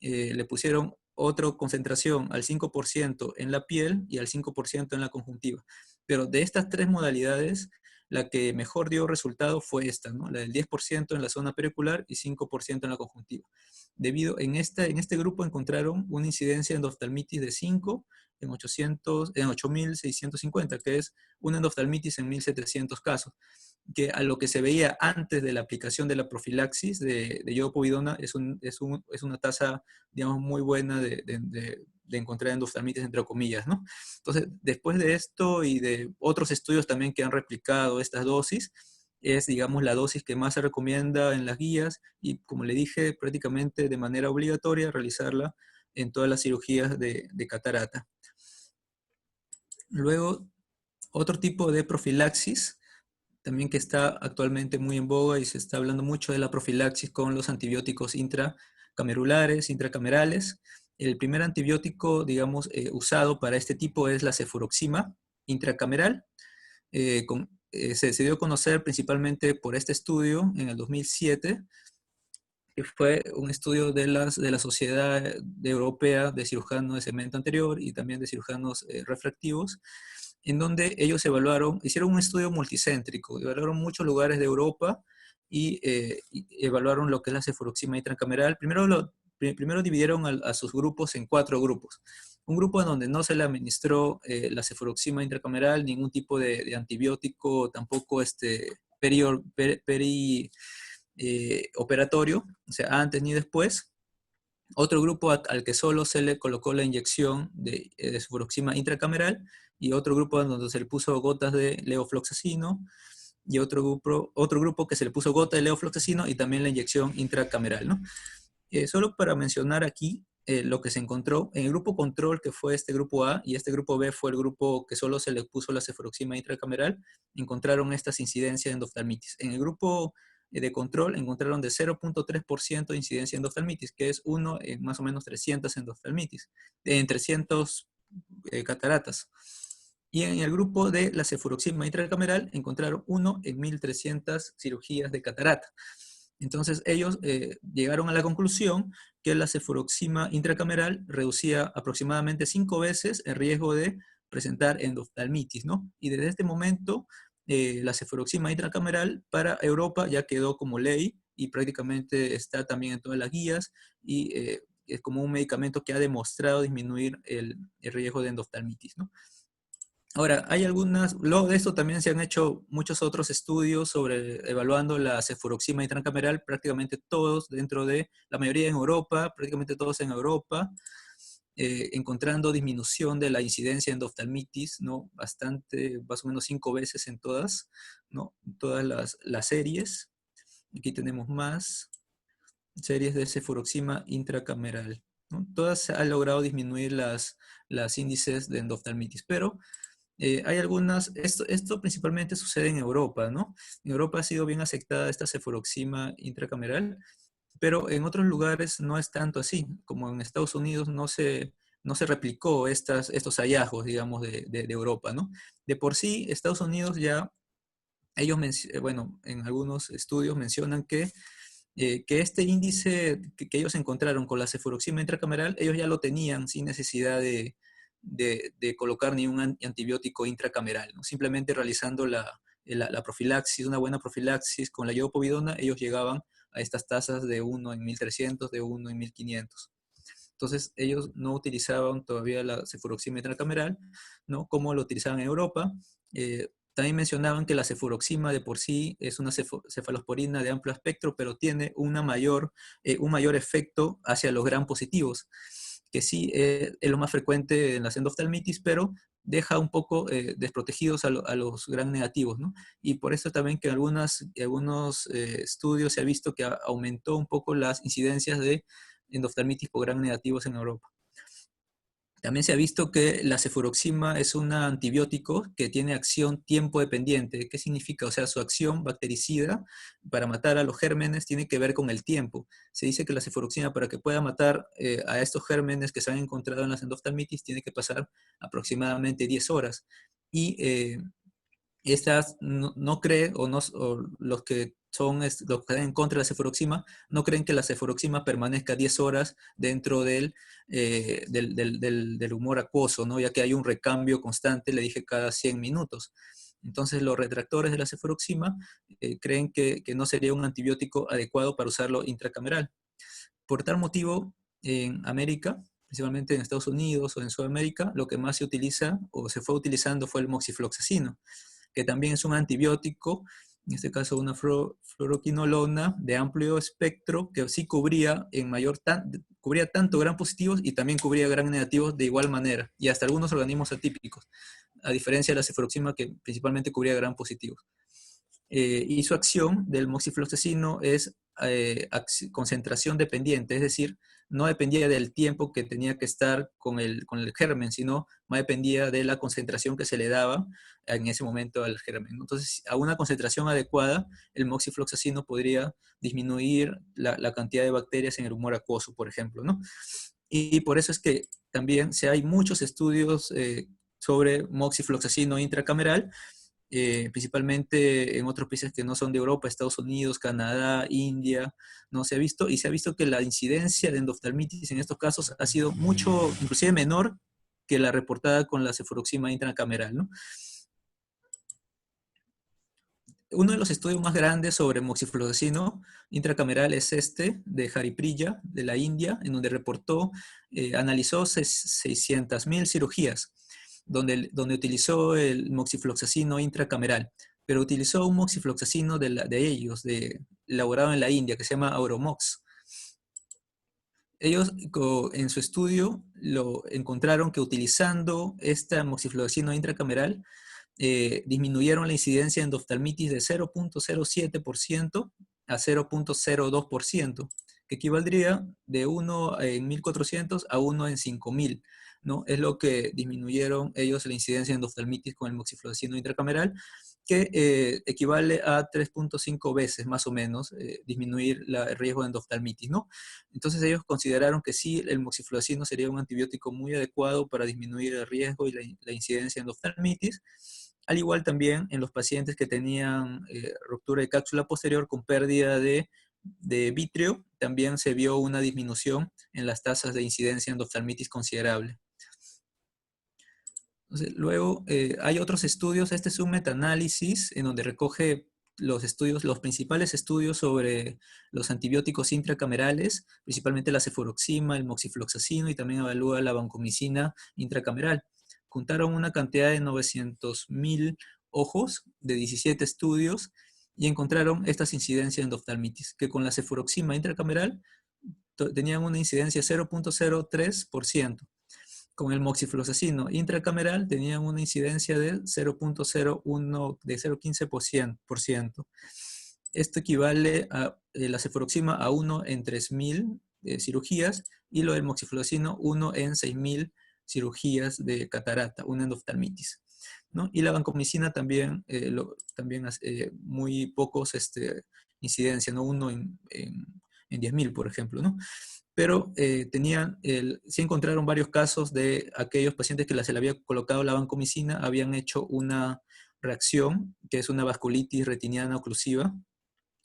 Le pusieron otra concentración al 5% en la piel y al 5% en la conjuntiva. Pero de estas tres modalidades, la que mejor dio resultado fue esta, ¿no? La del 10% en la zona periocular y 5% en la conjuntiva. En este grupo encontraron una incidencia de endoftalmitis de 5 en 8.650, que es una endoftalmitis en 1.700 casos, que a lo que se veía antes de la aplicación de la profilaxis de iodopovidona es una tasa, digamos, muy buena de encontrar endoftalmitis, entre comillas, ¿no? Entonces, después de esto y de otros estudios también que han replicado estas dosis, es, digamos, la dosis que más se recomienda en las guías y, como le dije, prácticamente de manera obligatoria realizarla en todas las cirugías de catarata. Luego, otro tipo de profilaxis, también que está actualmente muy en boga y se está hablando mucho de la profilaxis con los antibióticos intracamerulares, intracamerales. El primer antibiótico, digamos, usado para este tipo es la cefuroxima intracameral. Se dio a conocer principalmente por este estudio en el 2007, que fue un estudio de la Sociedad Europea de Cirujanos de Segmento Anterior y también de cirujanos refractivos, en donde ellos hicieron un estudio multicéntrico, evaluaron muchos lugares de Europa y evaluaron lo que es la cefuroxima intracameral. Primero dividieron a sus grupos en 4 grupos. Un grupo en donde no se le administró la cefuroxima intracameral, ningún tipo de antibiótico, tampoco operatorio, o sea, antes ni después. Otro grupo al que solo se le colocó la inyección de cefuroxima intracameral, y otro grupo donde se le puso gotas de levofloxacino, y otro grupo que se le puso gota de levofloxacino y también la inyección intracameral, ¿no? Solo para mencionar aquí lo que se encontró en el grupo control, que fue este grupo A, y este grupo B fue el grupo que solo se le puso la cefuroxima intracameral, encontraron estas incidencias de endoftalmitis. En el grupo de control encontraron de 0.3% de incidencia de endoftalmitis, que es uno en más o menos 300 endoftalmitis, en 300 cataratas. Y en el grupo de la cefuroxima intracameral encontraron 1 en 1.300 cirugías de catarata. Entonces ellos llegaron a la conclusión que la cefuroxima intracameral reducía aproximadamente 5 veces el riesgo de presentar endoftalmitis, ¿no? Y desde este momento la cefuroxima intracameral para Europa ya quedó como ley y prácticamente está también en todas las guías y es como un medicamento que ha demostrado disminuir el riesgo de endoftalmitis, ¿no? Ahora, luego de esto también se han hecho muchos otros estudios evaluando la cefuroxima intracameral, prácticamente todos la mayoría en Europa, prácticamente todos en Europa, encontrando disminución de la incidencia de endoftalmitis, ¿no? Bastante, más o menos 5 veces en todas, ¿no? Todas las series. Aquí tenemos más series de cefuroxima intracameral, ¿no? Todas han logrado disminuir las índices de endoftalmitis, pero hay esto principalmente sucede en Europa, ¿no? En Europa ha sido bien aceptada esta cefuroxima intracameral, pero en otros lugares no es tanto así, como en Estados Unidos no se replicó estos hallazgos, digamos, de Europa, ¿no? De por sí, Estados Unidos ya, bueno, en algunos estudios mencionan que este índice que ellos encontraron con la cefuroxima intracameral, ellos ya lo tenían sin necesidad de colocar ni un antibiótico intracameral, ¿no? Simplemente realizando la profilaxis, una buena profilaxis con la iodopovidona, ellos llegaban a estas tasas de 1 en 1300, de 1 en 1500. Entonces, ellos no utilizaban todavía la cefuroxima intracameral, ¿no? Como lo utilizaban en Europa. También mencionaban que la cefuroxima de por sí es una cefalosporina de amplio espectro, pero tiene un mayor efecto hacia los gram positivos, que sí es lo más frecuente en las endoftalmitis, pero deja un poco desprotegidos a los gram negativos, ¿no? Y por eso también que en algunos estudios se ha visto que aumentó un poco las incidencias de endoftalmitis por gram negativos en Europa. También se ha visto que la cefuroxima es un antibiótico que tiene acción tiempo dependiente. ¿Qué significa? O sea, su acción bactericida para matar a los gérmenes tiene que ver con el tiempo. Se dice que la cefuroxima, para que pueda matar a estos gérmenes que se han encontrado en las endoftalmitis, tiene que pasar aproximadamente 10 horas. Y estas no creen, o los que los que están en contra de la cefuroxima, no creen que la cefuroxima permanezca 10 horas dentro del humor acuoso, ¿no? Ya que hay un recambio constante, le dije, cada 100 minutos. Entonces, los retractores de la cefuroxima creen que no sería un antibiótico adecuado para usarlo intracameral. Por tal motivo, en América, principalmente en Estados Unidos o en Sudamérica, lo que más se utiliza o se fue utilizando fue el moxifloxacino, que también es un antibiótico, en este caso una fluoroquinolona de amplio espectro, que sí cubría cubría tanto gram positivos y también cubría gram negativos de igual manera, y hasta algunos organismos atípicos, a diferencia de la cefuroxima que principalmente cubría gram positivos. Y su acción del moxifloxacino es concentración dependiente, es decir, no dependía del tiempo que tenía que estar con el germen, sino más dependía de la concentración que se le daba en ese momento al germen. Entonces, a una concentración adecuada, el moxifloxacino podría disminuir la cantidad de bacterias en el humor acuoso, por ejemplo, ¿no? Y por eso es que también hay muchos estudios sobre moxifloxacino intracameral, principalmente en otros países que no son de Europa, Estados Unidos, Canadá, India, no se ha visto, y se ha visto que la incidencia de endoftalmitis en estos casos ha sido mucho, inclusive menor que la reportada con la cefuroxima intracameral, ¿no? Uno de los estudios más grandes sobre moxifloxacino intracameral es este, de Haripriya, de la India, en donde analizó 600.000 cirugías, donde utilizó el moxifloxacino intracameral, pero utilizó un moxifloxacino elaborado en la India, que se llama Auromox. Ellos en su estudio encontraron que utilizando esta moxifloxacino intracameral, disminuyeron la incidencia de endoftalmitis de 0.07% a 0.02%, que equivaldría de 1 en 1400 a 1 en 5000, ¿no? Es lo que disminuyeron ellos la incidencia de endoftalmitis con el moxifloxacino intracameral, que equivale a 3.5 veces más o menos disminuir el riesgo de endoftalmitis, ¿no? Entonces ellos consideraron que sí, el moxifloxacino sería un antibiótico muy adecuado para disminuir el riesgo y la incidencia de endoftalmitis, al igual también en los pacientes que tenían ruptura de cápsula posterior con pérdida de vítreo, también se vio una disminución en las tasas de incidencia de endoftalmitis considerable. Entonces, luego hay otros estudios. Este es un metaanálisis en donde recoge los principales estudios sobre los antibióticos intracamerales, principalmente la cefuroxima, el moxifloxacino, y también evalúa la vancomicina intracameral. Juntaron una cantidad de 900.000 ojos de 17 estudios y encontraron estas incidencias de endoftalmitis, que con la cefuroxima intracameral tenían una incidencia de 0.03%. Con el moxifloxacino intracameral tenían una incidencia de 0.01, de 0.15%. Esto equivale a la cefuroxima a 1 en 3.000 cirugías, y lo del moxifloxacino 1 en 6.000 cirugías de catarata, una endoftalmitis, ¿no? Y la vancomicina también, muy pocos incidencia, ¿no? 1 en 10.000, por ejemplo, ¿no? Pero sí encontraron varios casos de aquellos pacientes que se le había colocado la vancomicina, habían hecho una reacción, que es una vasculitis retiniana oclusiva,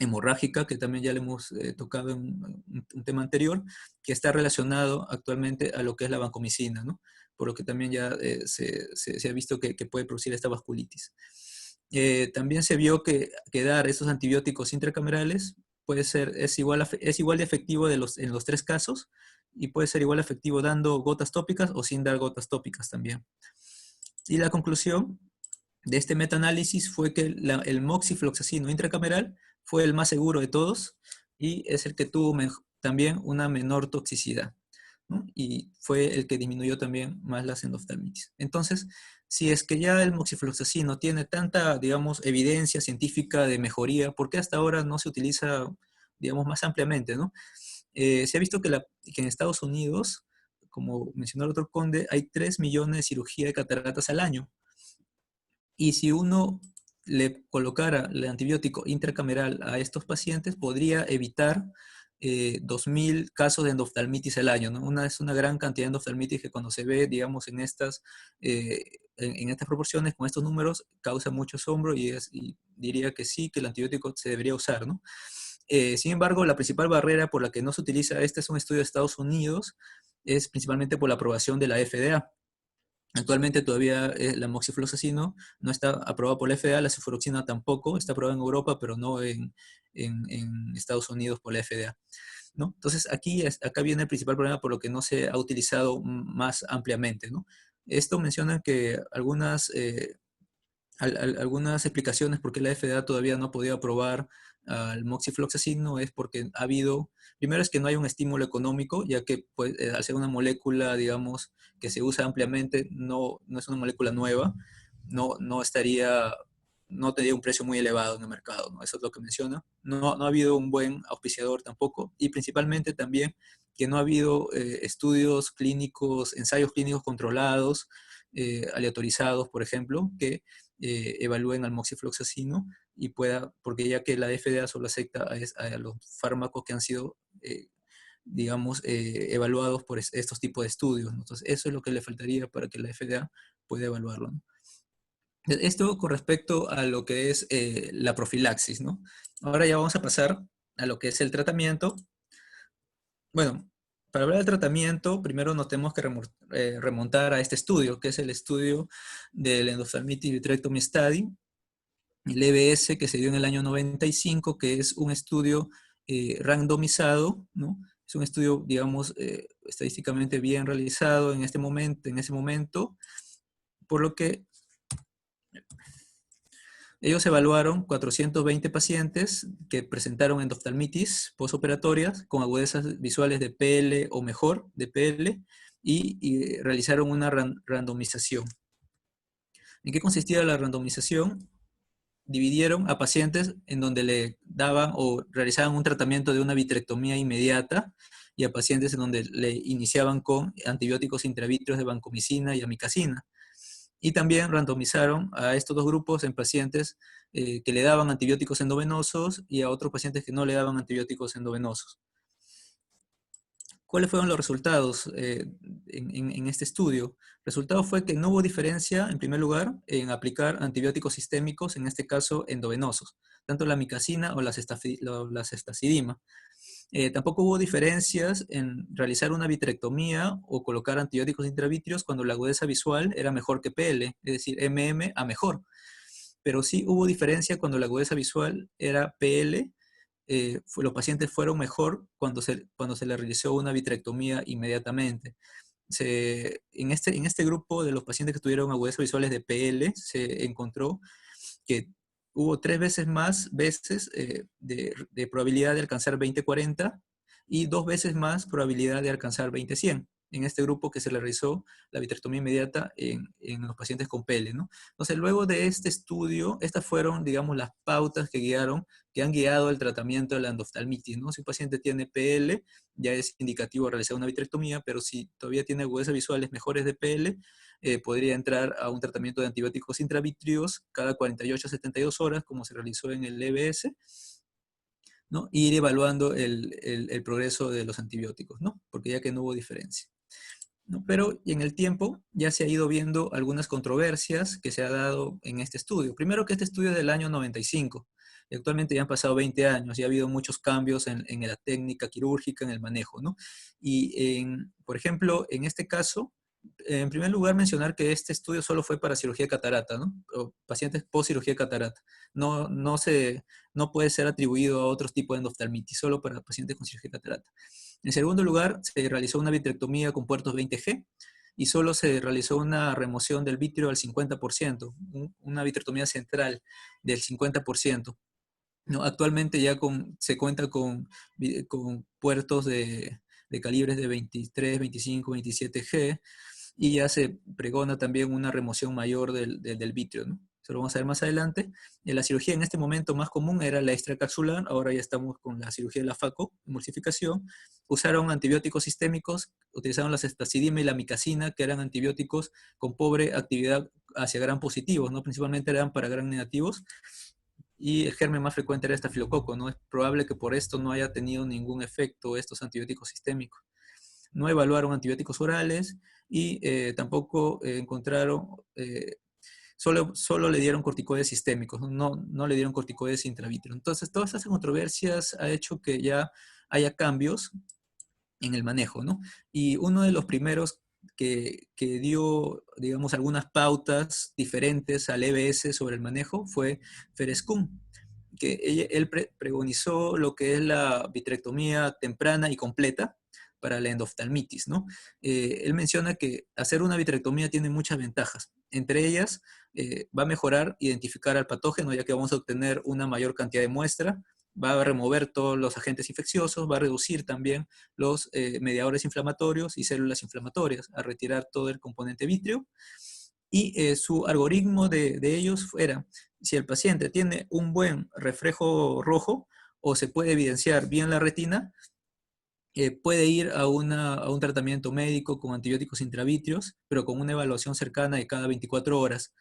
hemorrágica, que también ya le hemos tocado en un tema anterior, que está relacionado actualmente a lo que es la vancomicina, ¿no? Por lo que también ya se ha visto que puede producir esta vasculitis. también se vio que dar esos antibióticos intracamerales es igual de efectivo en los 3 casos, y puede ser igual efectivo dando gotas tópicas o sin dar gotas tópicas también. Y la conclusión de este metaanálisis fue que el moxifloxacino intracameral fue el más seguro de todos y es el que tuvo también una menor toxicidad, ¿no? Y fue el que disminuyó también más las endoftalmitis. Entonces, si es que ya el moxifloxacino tiene tanta, digamos, evidencia científica de mejoría, ¿por qué hasta ahora no se utiliza, digamos, más ampliamente, ¿no? Se ha visto que en Estados Unidos, como mencionó el doctor Conde, hay 3 millones de cirugías de cataratas al año. Y si uno le colocara el antibiótico intracameral a estos pacientes, podría evitar 2.000 casos de endoftalmitis al año, ¿no? Es una gran cantidad de endoftalmitis que cuando se ve, digamos, en estas proporciones, con estos números, causa mucho asombro y diría que sí, que el antibiótico se debería usar, ¿no? Sin embargo, la principal barrera por la que no se utiliza, este es un estudio de Estados Unidos, es principalmente por la aprobación de la FDA. Actualmente todavía la moxifloxacino no está aprobada por la FDA, la cefuroxima tampoco, está aprobada en Europa, pero no en Estados Unidos por la FDA, ¿no? Entonces acá viene el principal problema por lo que no se ha utilizado más ampliamente, ¿no? Esto menciona que algunas explicaciones por qué la FDA todavía no ha podido aprobar al moxifloxacino es porque primero es que no hay un estímulo económico, ya que pues, al ser una molécula, digamos, que se usa ampliamente, no es una molécula nueva, no tendría un precio muy elevado en el mercado, ¿no? Eso es lo que menciona. No ha habido un buen auspiciador tampoco, y principalmente también que no ha habido estudios clínicos, ensayos clínicos controlados, aleatorizados, por ejemplo, que evalúen al moxifloxacino porque ya que la FDA solo acepta a los fármacos que han sido, digamos, evaluados por estos tipos de estudios, ¿no? Entonces, eso es lo que le faltaría para que la FDA pueda evaluarlo, ¿no? Esto con respecto a lo que es la profilaxis, ¿no? Ahora ya vamos a pasar a lo que es el tratamiento. Bueno, para hablar del tratamiento, primero nos tenemos que remontar a este estudio, que es el estudio del Endophthalmitis Vitrectomy Study, el EBS, que se dio en el año 95, que es un estudio randomizado, ¿no? Es un estudio, digamos, estadísticamente bien realizado en ese momento, por lo que ellos evaluaron 420 pacientes que presentaron endoftalmitis posoperatorias con agudezas visuales de PL o mejor de PL y realizaron una randomización. ¿En qué consistía la randomización? Dividieron a pacientes en donde le daban o realizaban un tratamiento de una vitrectomía inmediata y a pacientes en donde le iniciaban con antibióticos intravítreos de vancomicina y amikacina. Y también randomizaron a estos 2 grupos en pacientes que le daban antibióticos endovenosos y a otros pacientes que no le daban antibióticos endovenosos. ¿Cuáles fueron los resultados en este estudio? El resultado fue que no hubo diferencia, en primer lugar, en aplicar antibióticos sistémicos, en este caso endovenosos, tanto la amikacina o la ceftazidima. Tampoco hubo diferencias en realizar una vitrectomía o colocar antibióticos intravítreos cuando la agudeza visual era mejor que PL, es decir, MM a mejor. Pero sí hubo diferencia cuando la agudeza visual era PL, los pacientes fueron mejor cuando se le realizó una vitrectomía inmediatamente. En este grupo de los pacientes que tuvieron agudezas visuales de PL, se encontró que hubo 3 veces más de probabilidad de alcanzar 20/40 y 2 veces más probabilidad de alcanzar 20/100 en este grupo que se le realizó la vitrectomía inmediata en los pacientes con PL, ¿no? Entonces, luego de este estudio, estas fueron, digamos, las pautas que han guiado el tratamiento de la endoftalmitis, ¿no? Si un paciente tiene PL, ya es indicativo realizar una vitrectomía, pero si todavía tiene agudezas visuales mejores de PL, podría entrar a un tratamiento de antibióticos intravítreos cada 48 a 72 horas, como se realizó en el EBS, ¿no? Y ir evaluando el progreso de los antibióticos, ¿no? Porque ya que no hubo diferencia, ¿no? Pero en el tiempo ya se ha ido viendo algunas controversias que se ha dado en este estudio. Primero que este estudio es del año 95, y actualmente ya han pasado 20 años y ha habido muchos cambios en la técnica quirúrgica, en el manejo, ¿no? Y, por ejemplo, en este caso, En primer lugar, mencionar que este estudio solo fue para cirugía de catarata, ¿no? O pacientes post cirugía de catarata. No puede ser atribuido a otros tipos de endoftalmitis, solo para pacientes con cirugía de catarata. En segundo lugar, se realizó una vitrectomía con puertos 20G y solo se realizó una remoción del vítreo al 50%, una vitrectomía central del 50%. No, actualmente ya se cuenta con puertos de calibres de 23, 25, 27G, y ya se pregona también una remoción mayor del vítreo, ¿no? Eso lo vamos a ver más adelante. La cirugía en este momento más común era la extracapsular, ahora ya estamos con la cirugía de la FACO, emulsificación. Usaron antibióticos sistémicos, utilizaron la ceftazidima y la micacina, que eran antibióticos con pobre actividad hacia gram positivos, ¿no? Principalmente eran para gram negativos, y el germen más frecuente era estafilococo, ¿no? Es probable que por esto no haya tenido ningún efecto estos antibióticos sistémicos. No evaluaron antibióticos orales y tampoco encontraron, solo le dieron corticoides sistémicos, no le dieron corticoides intravítreos. Entonces, todas estas controversias ha hecho que ya haya cambios en el manejo, ¿no? Y uno de los primeros que dio, digamos, algunas pautas diferentes al EBS sobre el manejo fue Ferenc Kuhn, que él pregonizó lo que es la vitrectomía temprana y completa para la endoftalmitis, ¿no? Él menciona que hacer una vitrectomía tiene muchas ventajas. Entre ellas, va a mejorar identificar al patógeno, ya que vamos a obtener una mayor cantidad de muestra, va a remover todos los agentes infecciosos, va a reducir también los mediadores inflamatorios y células inflamatorias, a retirar todo el componente vítreo. Y su algoritmo de ellos era, si el paciente tiene un buen reflejo rojo o se puede evidenciar bien la retina, puede ir a un tratamiento médico con antibióticos intravítreos, pero con una evaluación cercana de cada 24 horas.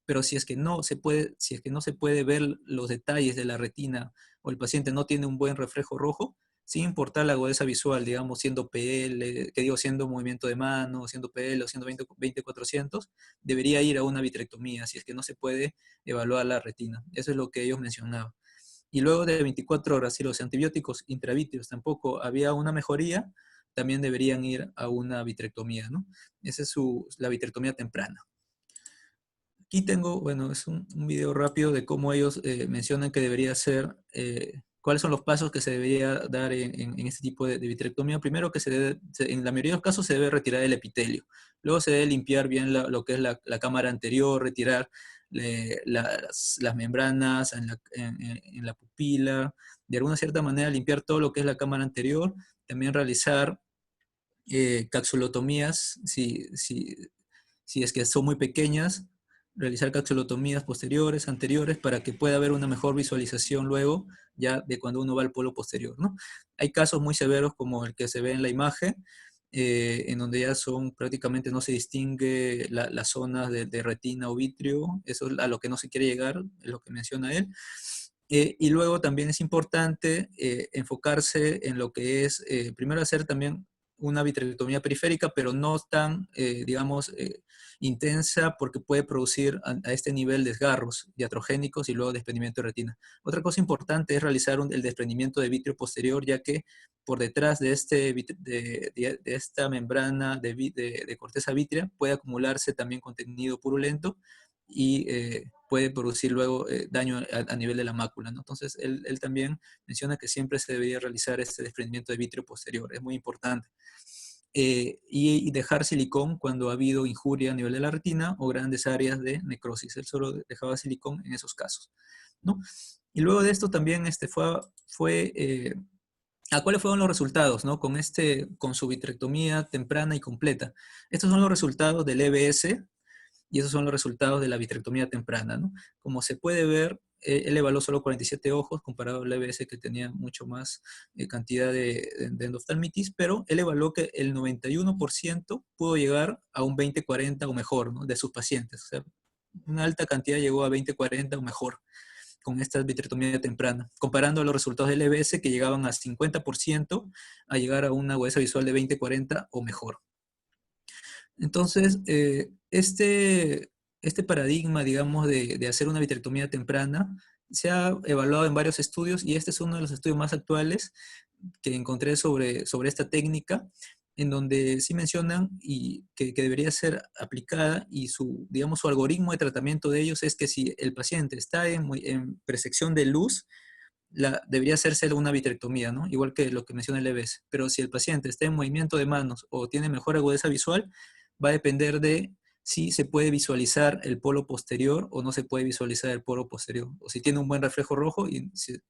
Pero si es que no se puede ver los detalles de la retina, o el paciente no tiene un buen reflejo rojo, sin importar la agudeza visual, digamos, siendo PL, siendo movimiento de mano, siendo PL o siendo 20/400, debería ir a una vitrectomía, si es que no se puede evaluar la retina. Eso es lo que ellos mencionaban. Y luego de 24 horas, si los antibióticos intravítreos tampoco había una mejoría, también deberían ir a una vitrectomía, ¿no? Esa es la vitrectomía temprana. Aquí tengo, bueno, es un video rápido de cómo ellos mencionan que debería ser, cuáles son los pasos que se debería dar en este tipo de vitrectomía. Primero, que en la mayoría de los casos se debe retirar el epitelio. Luego se debe limpiar bien lo que es la cámara anterior, retirar las membranas en la pupila, de alguna cierta manera limpiar todo lo que es la cámara anterior, también realizar capsulotomías, si es que son muy pequeñas, realizar capsulotomías posteriores, anteriores, para que pueda haber una mejor visualización luego, ya de cuando uno va al polo posterior, ¿no? Hay casos muy severos como el que se ve en la imagen, en donde ya prácticamente no se distingue las zonas de retina o vítreo, eso es a lo que no se quiere llegar, es lo que menciona él. Y luego también es importante enfocarse en lo que es, primero hacer también una vitrectomía periférica, pero no tan, digamos, intensa, porque puede producir a este nivel desgarros iatrogénicos y luego desprendimiento de retina. Otra cosa importante es realizar el desprendimiento de vítreo posterior, ya que por detrás de esta membrana de corteza vítrea puede acumularse también contenido purulento y puede producir luego daño a nivel de la mácula, ¿no? Entonces, él también menciona que siempre se debería realizar este desprendimiento de vítreo posterior, es muy importante. Y dejar silicón cuando ha habido injuria a nivel de la retina o grandes áreas de necrosis. Él solo dejaba silicón en esos casos, ¿no? Y luego de esto también ¿cuáles fueron los resultados, ¿no? Con su vitrectomía temprana y completa. Estos son los resultados del EBS, y esos son los resultados de la vitrectomía temprana, ¿no? Como se puede ver, él evaluó solo 47 ojos comparado al EBS, que tenía mucho más cantidad de endoftalmitis, pero él evaluó que el 91% pudo llegar a un 20/40 o mejor, ¿no? De sus pacientes. O sea, una alta cantidad llegó a 20/40 o mejor con esta vitrectomía temprana, comparando los resultados del EBS, que llegaban a 50% a llegar a una agudeza visual de 20/40 o mejor. Entonces, este paradigma, digamos, de hacer una vitrectomía temprana se ha evaluado en varios estudios, y este es uno de los estudios más actuales que encontré sobre esta técnica, en donde sí mencionan y que debería ser aplicada, y su, digamos, su algoritmo de tratamiento de ellos es que si el paciente está en presección de luz, debería hacerse una vitrectomía, ¿no? Igual que lo que menciona el EBS. Pero si el paciente está en movimiento de manos o tiene mejor agudeza visual, va a depender de si se puede visualizar el polo posterior o no se puede visualizar el polo posterior. O si tiene un buen reflejo rojo, y si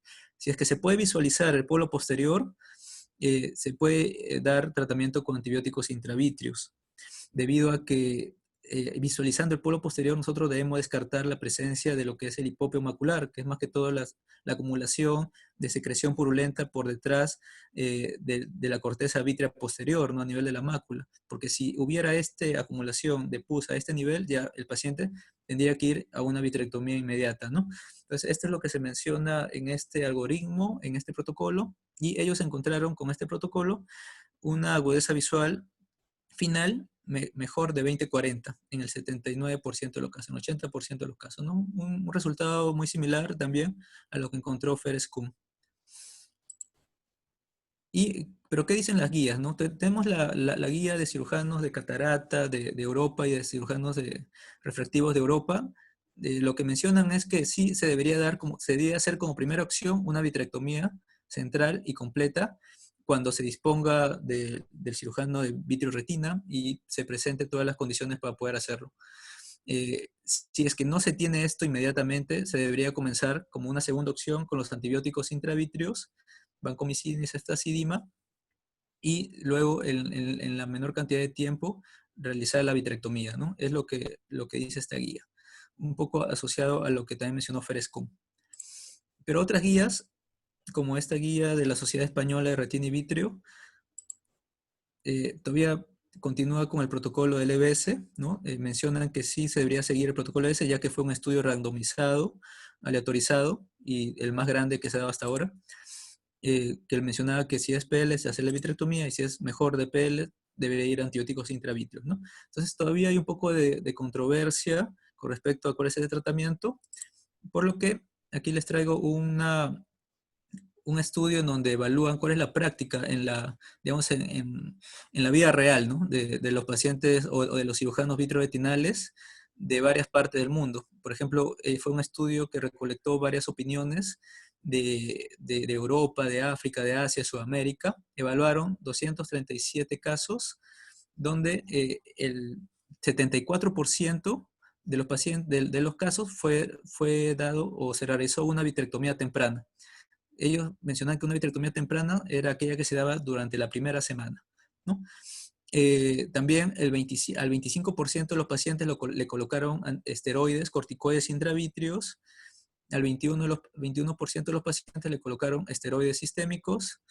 es que se puede visualizar el polo posterior, se puede dar tratamiento con antibióticos intravítreos, debido a que visualizando el polo posterior nosotros debemos descartar la presencia de lo que es el hipopeo macular, que es más que todo la acumulación de secreción purulenta por detrás de la corteza vítrea posterior, ¿no? A nivel de la mácula, porque si hubiera esta acumulación de pus a este nivel, ya el paciente tendría que ir a una vitrectomía inmediata, ¿no? Entonces, esto es lo que se menciona en este algoritmo, en este protocolo, y ellos encontraron con este protocolo una agudeza visual final mejor de 20-40 en el 79% de los casos, en el 80% de los casos, ¿no? Un resultado muy similar también a lo que encontró Feres Kuhn. Pero ¿qué dicen las guías, no? Tenemos la guía de cirujanos de catarata de Europa y de cirujanos refractivos de Europa. Lo que mencionan es que sí se debería hacer como primera opción una vitrectomía central y completa cuando se disponga del cirujano de vitreoretina y se presente todas las condiciones para poder hacerlo. Si es que no se tiene esto inmediatamente, se debería comenzar como una segunda opción con los antibióticos intravítreos, vancomicina y ceftazidima, y luego en la menor cantidad de tiempo realizar la vitrectomía, ¿no? Es lo que dice esta guía, un poco asociado a lo que también mencionó Feres Kuhn. Pero otras guías, como esta guía de la Sociedad Española de Retina y Vítreo, todavía continúa con el protocolo del EBS, ¿no? Mencionan que sí se debería seguir el protocolo EBS, ya que fue un estudio randomizado, aleatorizado, y el más grande que se ha dado hasta ahora, que él mencionaba que si es PL se hace la vitrectomía, y si es mejor de PL debería ir a antibióticos intravítreos, ¿no? Entonces todavía hay un poco de controversia con respecto a cuál es el tratamiento, por lo que aquí les traigo un estudio en donde evalúan cuál es la práctica digamos, en la vida real, ¿no? de los pacientes o de los cirujanos vitreoretinales de varias partes del mundo. Por ejemplo, fue un estudio que recolectó varias opiniones de Europa, de África, de Asia, Sudamérica. Evaluaron 237 casos donde el 74% de los pacientes, de los casos fue dado o se realizó una vitrectomía temprana. Ellos mencionaban que una vitrectomía temprana era aquella que se daba durante la primera semana, ¿no? También al 25% de los pacientes le colocaron esteroides, corticoides intravítreos. Al 21% de los pacientes le colocaron esteroides sistémicos,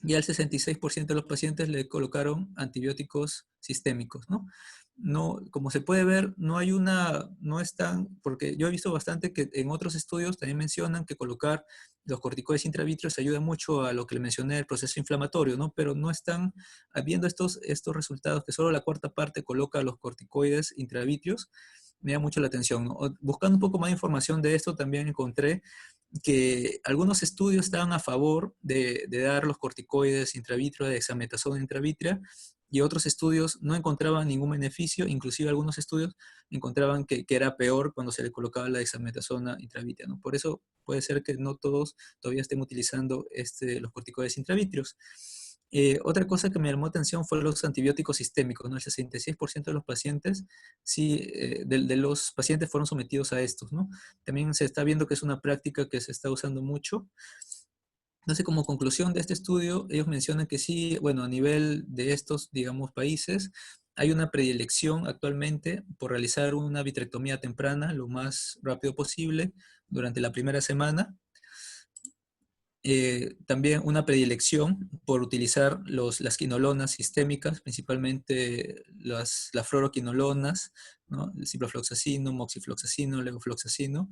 y al 66% de los pacientes le colocaron antibióticos sistémicos, ¿no? No, como se puede ver, no están, porque yo he visto bastante que en otros estudios también mencionan que colocar los corticoides intravítreos ayuda mucho a lo que le mencioné, el proceso inflamatorio, ¿no? Pero no están habiendo estos resultados, que solo la cuarta parte coloca los corticoides intravítreos. Me da mucho la atención, ¿no? Buscando un poco más de información de esto, también encontré que algunos estudios estaban a favor de dar los corticoides intravítreos de dexametasona intravítrea, y otros estudios no encontraban ningún beneficio. Inclusive algunos estudios encontraban que era peor cuando se le colocaba la dexametasona intravítrea, ¿no? Por eso puede ser que no todos todavía estén utilizando los corticoides intravítreos. Otra cosa que me llamó atención fue los antibióticos sistémicos, ¿no? El 66% de los pacientes, sí, de los pacientes fueron sometidos a estos, ¿no? También se está viendo que es una práctica que se está usando mucho. Entonces, como conclusión de este estudio, ellos mencionan que sí, bueno, a nivel de estos, digamos, países, hay una predilección actualmente por realizar una vitrectomía temprana lo más rápido posible durante la primera semana. También una predilección por utilizar las quinolonas sistémicas, principalmente las fluoroquinolonas, ¿no? El ciprofloxacino, moxifloxacino, levofloxacino.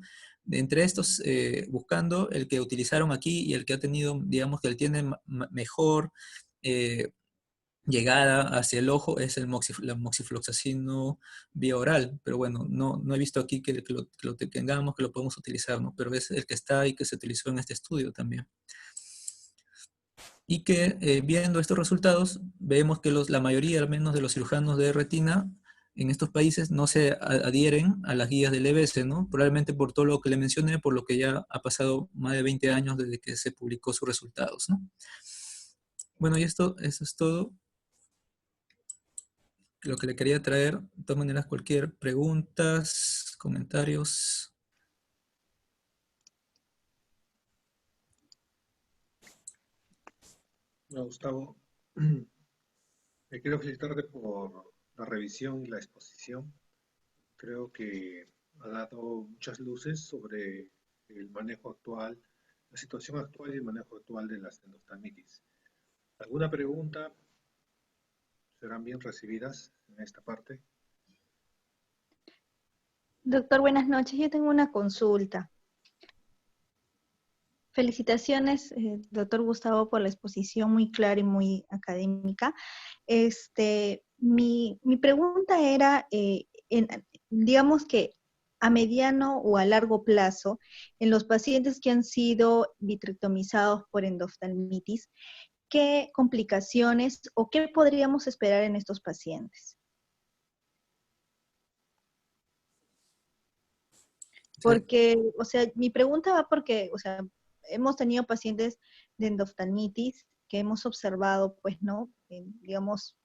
Entre estos, buscando el que utilizaron aquí y el que ha tenido, digamos, que él tiene mejor llegada hacia el ojo, es el moxifloxacino vía oral. Pero bueno, no he visto aquí que lo tengamos, que lo podemos utilizar, ¿no? Pero es el que está y que se utilizó en este estudio también. Y que viendo estos resultados, vemos que la mayoría, al menos de los cirujanos de retina, en estos países no se adhieren a las guías del EBS, ¿no? Probablemente por todo lo que le mencioné, por lo que ya ha pasado más de 20 años desde que se publicó sus resultados, ¿no? Bueno, y eso es todo lo que le quería traer. De todas maneras, cualquier preguntas, comentarios. No, Gustavo, quiero felicitarte por la revisión y la exposición. Creo que ha dado muchas luces sobre el manejo actual, la situación actual y el manejo actual de las endoftalmitis. ¿Alguna pregunta? ¿Serán bien recibidas en esta parte? Doctor, buenas noches. Yo tengo una consulta. Felicitaciones, doctor Gustavo, por la exposición muy clara y muy académica. Mi pregunta era, digamos que a mediano o a largo plazo, en los pacientes que han sido vitrectomizados por endoftalmitis, ¿qué complicaciones o qué podríamos esperar en estos pacientes? Porque, o sea, mi pregunta va porque, o sea, hemos tenido pacientes de endoftalmitis que hemos observado, pues, ¿no? Digamos,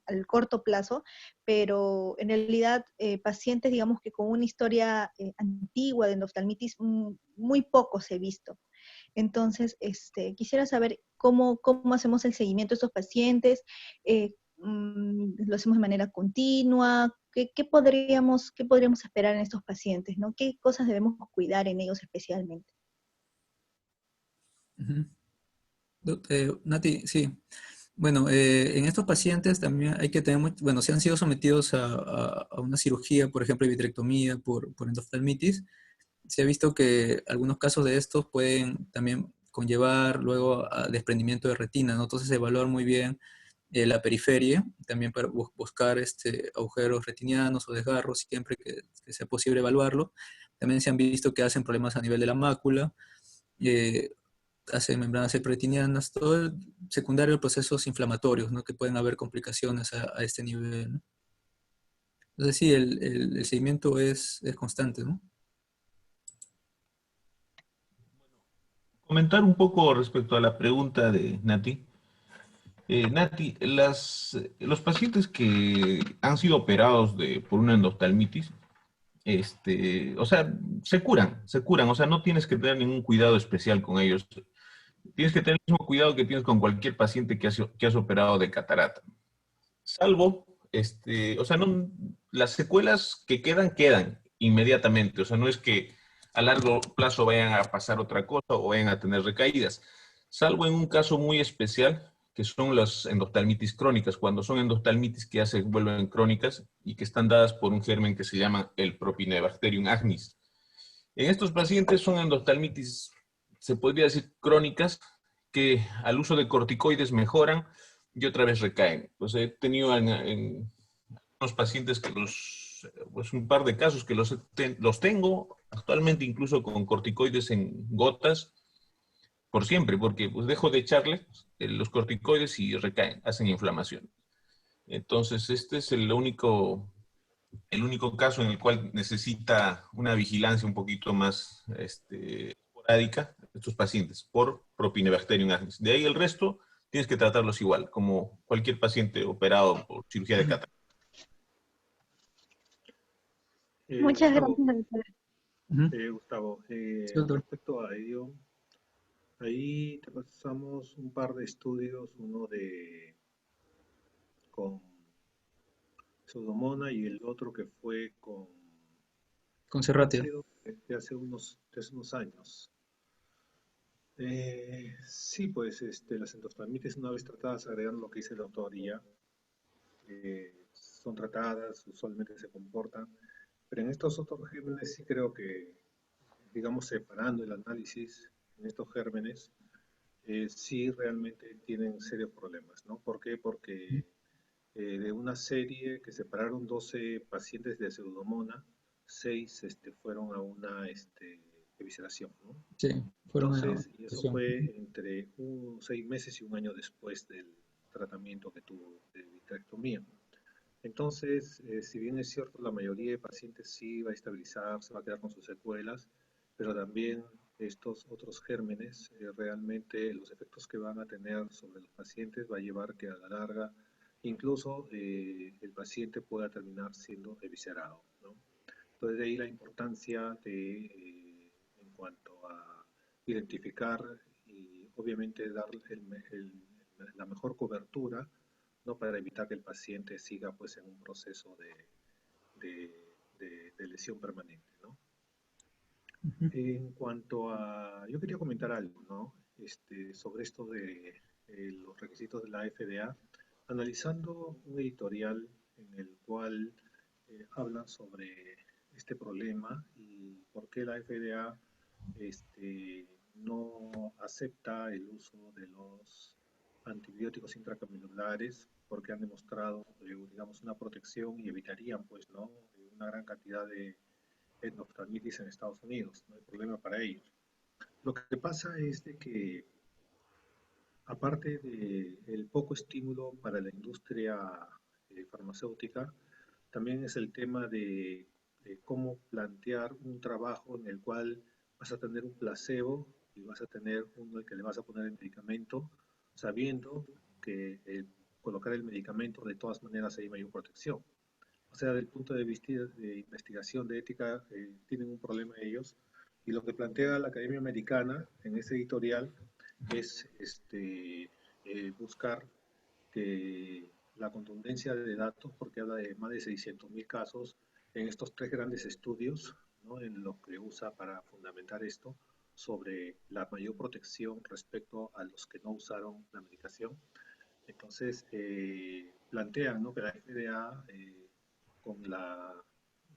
al corto plazo, pero en realidad pacientes, digamos, que con una historia antigua de endoftalmitis, muy pocos he visto. Entonces, quisiera saber cómo hacemos el seguimiento de estos pacientes, lo hacemos de manera continua, ¿qué podríamos esperar en estos pacientes, ¿no? ¿Qué cosas debemos cuidar en ellos especialmente? Nati, sí. Bueno, en estos pacientes también hay que tener, bueno, si han sido sometidos a una cirugía, por ejemplo, vitrectomía por endoftalmitis, se ha visto que algunos casos de estos pueden también conllevar luego a desprendimiento de retina, ¿no? Entonces evaluar muy bien la periferia, también para buscar agujeros retinianos o desgarros, siempre que sea posible evaluarlo. También se han visto que hacen problemas a nivel de la mácula, eh, hacen membranas retinianas, todo el secundario de procesos inflamatorios, ¿no? Que pueden haber complicaciones a este nivel, ¿no? Entonces sí, el seguimiento es constante, ¿no? Comentar un poco respecto a la pregunta de Nati. Nati, los pacientes que han sido operados por una endoftalmitis, o sea, se curan, o sea, no tienes que tener ningún cuidado especial con ellos. Tienes que tener el mismo cuidado que tienes con cualquier paciente que has operado de catarata. Salvo, o sea, no, las secuelas que quedan inmediatamente, o sea, no es que a largo plazo vayan a pasar otra cosa o vayan a tener recaídas, salvo en un caso muy especial, que son las endoftalmitis crónicas, cuando son endoftalmitis que ya se vuelven crónicas y que están dadas por un germen que se llama el Propinebacterium agnis. En estos pacientes son endoftalmitis, se podría decir crónicas, que al uso de corticoides mejoran y otra vez recaen. Pues he tenido en unos pacientes que pues un par de casos que los tengo actualmente incluso con corticoides en gotas por siempre, porque pues dejo de echarle los corticoides y recaen, hacen inflamación. Entonces este es el único caso en el cual necesita una vigilancia un poquito más esporádica estos pacientes por Propinebacterium agnis. De ahí el resto tienes que tratarlos igual, como cualquier paciente operado por cirugía de catarata. Muchas Gustavo, gracias, doctor. Gustavo, Sí, doctor. respecto a ello, ahí te pasamos un par de estudios, uno con Pseudomonas y el otro que fue con Con Serratia. ácido de hace unos años. Sí, pues las endoftalmitis una vez tratadas, agregando lo que dice la autoría, son tratadas, usualmente se comportan, pero en estos otros gérmenes sí creo que, digamos, separando el análisis en estos gérmenes, sí realmente tienen serios problemas, ¿no? ¿Por qué? Porque de una serie que separaron 12 pacientes de Pseudomonas, 6 fueron a una evisceración, ¿no? Sí, fueron a Entonces, y eso operación. fue entre 6 meses y un año después del tratamiento que tuvo de vitrectomía. Entonces, si bien es cierto, la mayoría de pacientes sí va a estabilizar, se va a quedar con sus secuelas, pero también estos otros gérmenes, realmente los efectos que van a tener sobre los pacientes va a llevar que a la larga incluso el paciente pueda terminar siendo eviscerado, ¿no? Entonces, de ahí la importancia de, en cuanto a identificar y obviamente dar la mejor cobertura, ¿no? Para evitar que el paciente siga pues en un proceso de lesión permanente, ¿no? En cuanto a, yo quería comentar algo, ¿no? Sobre esto de los requisitos de la FDA, analizando un editorial en el cual hablan sobre este problema y por qué la FDA no acepta el uso de los antibióticos intracapsulares porque han demostrado, digamos, una protección y evitarían, pues, ¿no? Una gran cantidad de endoftalmitis en Estados Unidos, no hay problema para ellos. Lo que pasa es de que, aparte del poco estímulo para la industria farmacéutica, también es el tema de cómo plantear un trabajo en el cual vas a tener un placebo y vas a tener uno al que le vas a poner el medicamento, sabiendo que colocar el medicamento de todas maneras hay mayor protección. O sea, del punto de vista de investigación, de ética, tienen un problema ellos. Y lo que plantea la Academia Americana en ese editorial es buscar que la contundencia de datos, porque habla de más de 600.000 casos en estos tres grandes estudios, ¿no? En los que usa para fundamentar esto, sobre la mayor protección respecto a los que no usaron la medicación. Entonces, plantean, ¿no? Que la FDA, con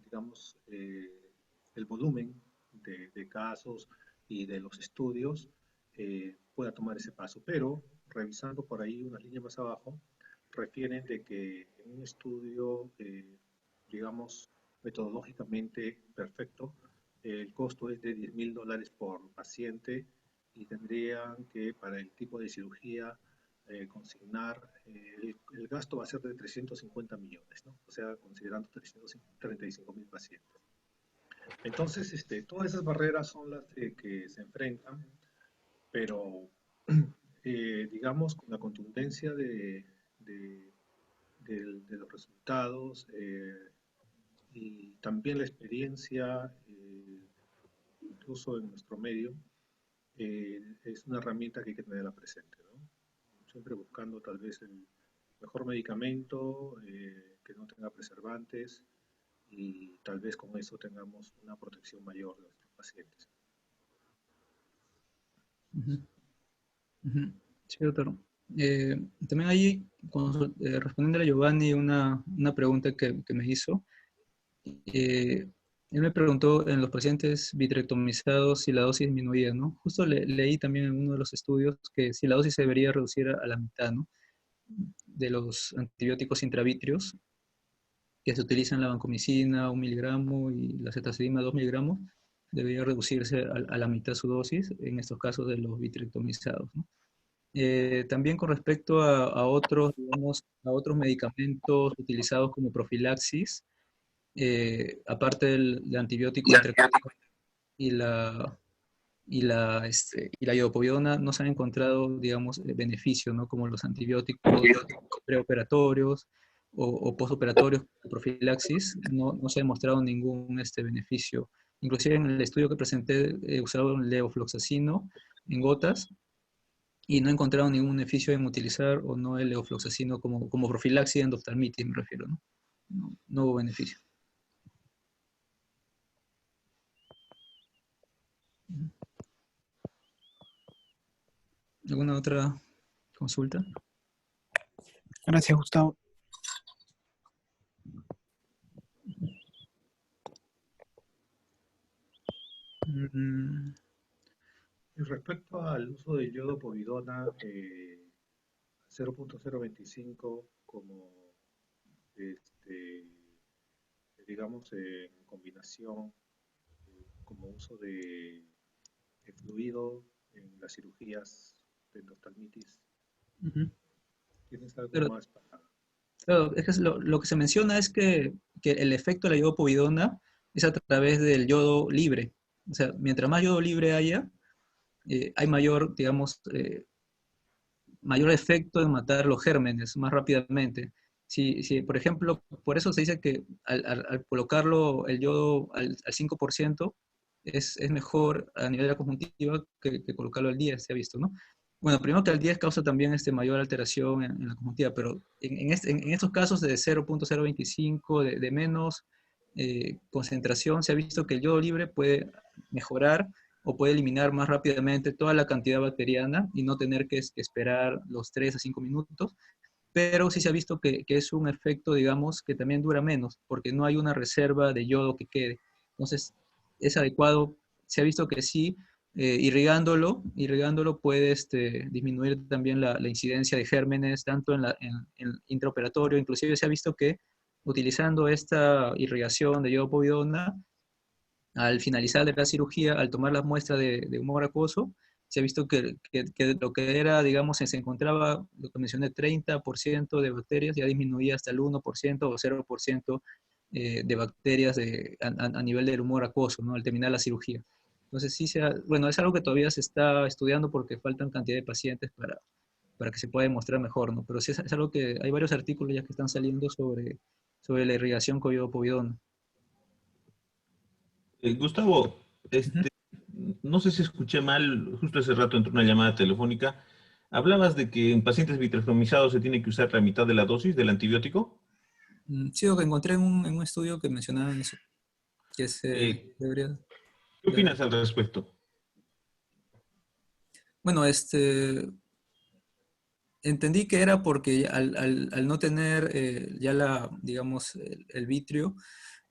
digamos, el volumen de casos y de los estudios, pueda tomar ese paso. Pero, revisando por ahí una línea más abajo, refieren de que en un estudio, digamos, metodológicamente perfecto, el costo es de $10.000 por paciente y tendrían que, para el tipo de cirugía, consignar, el gasto va a ser de 350 millones, ¿no? O sea, considerando 335.000 pacientes. Entonces, todas esas barreras son las que se enfrentan, pero digamos, con la contundencia de los resultados y también la experiencia, incluso en nuestro medio, es una herramienta que hay que tenerla presente, ¿no? Siempre buscando tal vez el mejor medicamento, que no tenga preservantes, y tal vez con eso tengamos una protección mayor de nuestros pacientes. Ujú. Ujú. Sí, doctor. También ahí, respondiendo a Giovanni una pregunta que me hizo, él me preguntó en los pacientes vitrectomizados si la dosis disminuía, ¿no? Justo leí también en uno de los estudios que si la dosis se debería reducir a la mitad, ¿no? De los antibióticos intravítreos que se utilizan, la vancomicina 1 miligramo y la ceftazidima 2 miligramos, debería reducirse a la mitad su dosis en estos casos de los vitrectomizados, ¿no? También con respecto a otros, digamos, a otros medicamentos utilizados como profilaxis, aparte del antibiótico y la iodopovidona, no se han encontrado, digamos, beneficios, ¿no? Como los antibióticos preoperatorios o postoperatorios, profilaxis, no se ha demostrado ningún beneficio. Inclusive en el estudio que presenté, usaron levofloxacino en gotas y no encontraron ningún beneficio en utilizar o no el levofloxacino como profilaxis en endoftalmitis, me refiero, ¿no? No hubo beneficio. ¿Alguna otra consulta? Gracias, Gustavo. Mm, Y respecto al uso de yodo povidona, 0.025 como, digamos, en combinación, como uso de fluido en las cirugías de endoftalmitis, ujú. ¿Tienes algo Pero, más para...? claro, es que lo que se menciona es que el efecto de la yodopovidona es a través del yodo libre. O sea, mientras más yodo libre haya, hay mayor, digamos, mayor efecto en matar los gérmenes más rápidamente. Si, por ejemplo, por eso se dice que al colocarlo el yodo al 5% es mejor a nivel de la conjuntiva que colocarlo al 10, se ha visto, ¿no? Bueno, primero que al 10 causa también mayor alteración en la conjuntiva, pero en estos casos de 0.025, de menos concentración, se ha visto que el yodo libre puede mejorar o puede eliminar más rápidamente toda la cantidad bacteriana y no tener que esperar los 3 a 5 minutos, pero sí se ha visto que es un efecto, digamos, que también dura menos, porque no hay una reserva de yodo que quede. Entonces, es adecuado, se ha visto que sí, irrigándolo puede disminuir también la incidencia de gérmenes, tanto en intraoperatorio, inclusive se ha visto que utilizando esta irrigación de yodo povidona, al finalizar de la cirugía, al tomar las muestras de humor acuoso, se ha visto que lo que era, digamos, se encontraba, lo que mencioné, 30% de bacterias, ya disminuía hasta el 1% o 0% de bacterias a nivel del humor acuoso, ¿no? Al terminar la cirugía. Entonces, sí, bueno, es algo que todavía se está estudiando porque faltan cantidad de pacientes para que se pueda demostrar mejor, ¿no? Pero sí es algo que hay varios artículos ya que están saliendo sobre la irrigación con yodopovidona. Gustavo, Ujú. no sé si escuché mal, justo hace rato entró una llamada telefónica. ¿Hablabas de que en pacientes vitrectomizados se tiene que usar la mitad de la dosis del antibiótico? Sí, lo que encontré en un estudio que mencionaban eso, que Eh, debería, ¿Qué debería- opinas al respecto? Bueno, entendí que era porque al no tener ya digamos, el vitrio,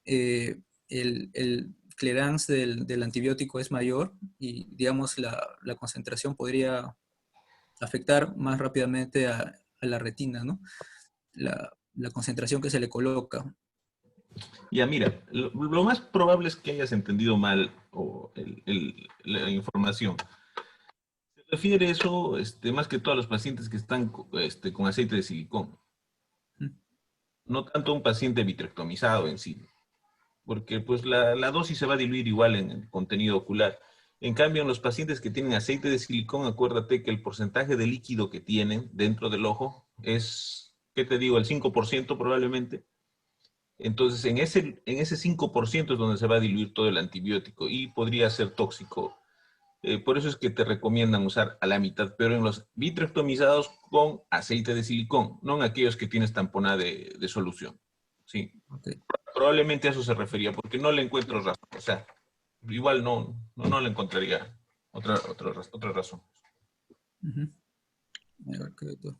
el clearance del antibiótico es mayor y, digamos, la concentración podría afectar más rápidamente a la retina, ¿no? La concentración que se le coloca. Ya, mira, lo más probable es que hayas entendido mal la información. Se refiere eso más que todo a los pacientes que están con aceite de silicón, Ujú. no tanto a un paciente vitrectomizado en sí, porque pues la dosis se va a diluir igual en el contenido ocular. En cambio, en los pacientes que tienen aceite de silicón, acuérdate que el porcentaje de líquido que tienen dentro del ojo es, ¿qué te digo?, el 5% probablemente. Entonces, en ese 5% es donde se va a diluir todo el antibiótico y podría ser tóxico. Por eso es que te recomiendan usar a la mitad, pero en los vitrectomizados con aceite de silicón, no en aquellos que tienes tamponada de solución. Sí, Ok. probablemente a eso se refería, porque no le encuentro razón. O sea, igual no le encontraría otra razón. Ujú. A ver, ¿qué otro?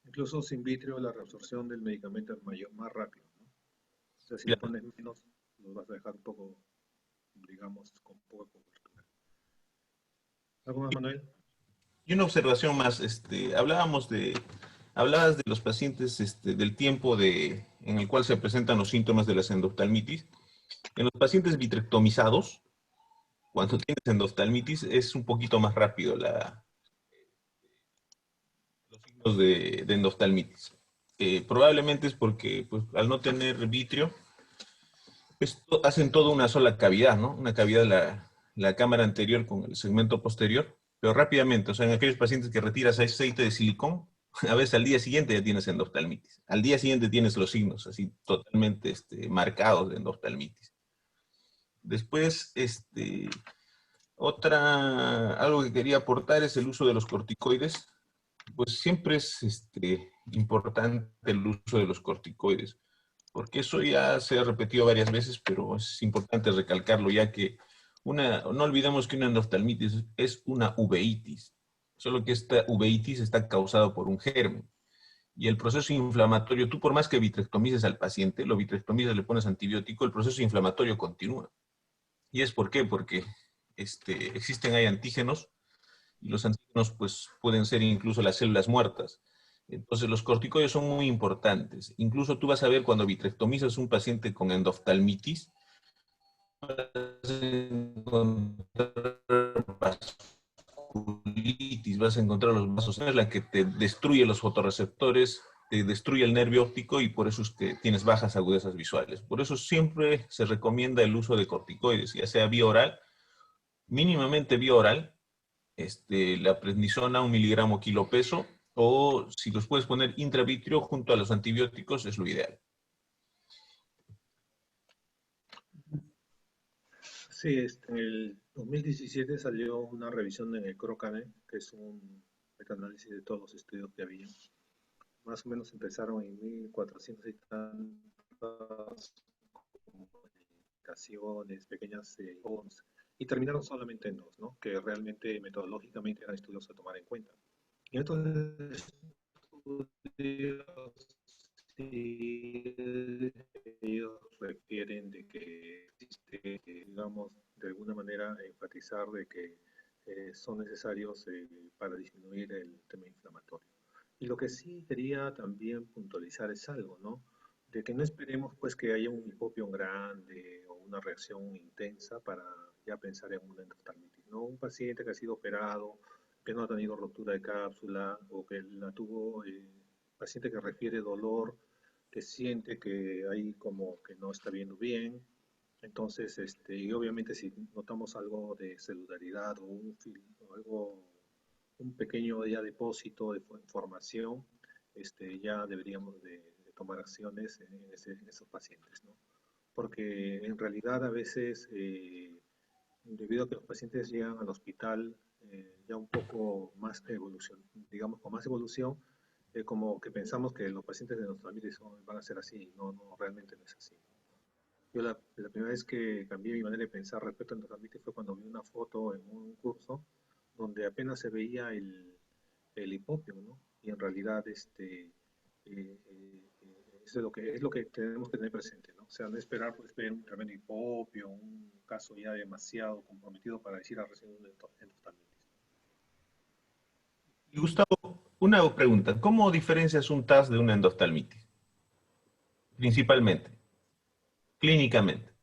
Incluso sin vitrio la reabsorción del medicamento es mayor, más rápido, ¿no? O sea, si le Ya. pones menos, los vas a dejar un poco, digamos, con poca cobertura. ¿Algo más, Manuel? Y una observación más, hablabas de los pacientes, del tiempo en el cual se presentan los síntomas de la endoftalmitis. En los pacientes vitrectomizados, cuando tienes endoftalmitis, es un poquito más rápido los signos de endoftalmitis. Probablemente es porque, pues, al no tener vitrio, pues, hacen toda una sola cavidad, ¿no? Una cavidad de la cámara anterior con el segmento posterior, pero rápidamente, o sea, en aquellos pacientes que retiras aceite de silicón, a veces al día siguiente ya tienes endoftalmitis. Al día siguiente tienes los signos así totalmente marcados de endoftalmitis. Después, algo que quería aportar es el uso de los corticoides. Pues siempre es importante el uso de los corticoides, porque eso ya se ha repetido varias veces, pero es importante recalcarlo, ya que no olvidemos que una endoftalmitis es una uveitis, solo que esta uveitis está causada por un germen. Y el proceso inflamatorio, tú por más que vitrectomices al paciente, lo vitrectomizas, le pones antibiótico, el proceso inflamatorio continúa. ¿Y es por qué? Porque existen ahí antígenos, y los antígenos pues pueden ser incluso las células muertas. Entonces los corticoides son muy importantes. Incluso tú vas a ver cuando vitrectomizas un paciente con endoftalmitis, vas a encontrar vasculitis, vas a encontrar los vasos, es la que te destruye los fotorreceptores, te destruye el nervio óptico y por eso es que tienes bajas agudezas visuales. Por eso siempre se recomienda el uso de corticoides, ya sea vía oral, mínimamente vía oral, la prednisona 1 miligramo kilo peso, o si los puedes poner intravítrea junto a los antibióticos es lo ideal. Sí, en el 2017 salió una revisión en el Crocane, que es un metaanálisis de todos los estudios que había. Más o menos empezaron en 1400 y tantas comunicaciones, pequeñas ONS, y terminaron solamente en dos, ¿no? Que realmente metodológicamente eran estudios a tomar en cuenta. Y estos estudios, sí, ellos refieren de que existe, digamos, de alguna manera enfatizar de que son necesarios para disminuir el tema inflamatorio. Y lo que sí quería también puntualizar es algo, ¿no? De que no esperemos pues que haya un hipopión grande o una reacción intensa para ya pensar en una endoftalmitis, ¿no? Un paciente que ha sido operado, que no ha tenido rotura de cápsula o que la tuvo, paciente que refiere dolor, que siente que ahí como que no está viendo bien. Entonces, y obviamente si notamos algo de celularidad o o algo, un pequeño ya depósito de información, ya deberíamos de tomar acciones en esos pacientes, ¿no? Porque en realidad a veces, debido a que los pacientes llegan al hospital ya un poco más evolución, digamos con más evolución, como que pensamos que los pacientes de endoftalmitis van a ser así, no, no, realmente no es así. Yo la primera vez que cambié mi manera de pensar respecto a endoftalmitis fue cuando vi una foto en un curso donde apenas se veía el hipopio, ¿no? Y en realidad es lo que tenemos que tener presente, ¿no? O sea, no esperar pues, ver un tremendo hipopio, un caso ya demasiado comprometido para decir a recién un endoftalmitis. Y Gustavo, una pregunta. ¿Cómo diferencias un TAS de una endoftalmitis? Principalmente, clínicamente.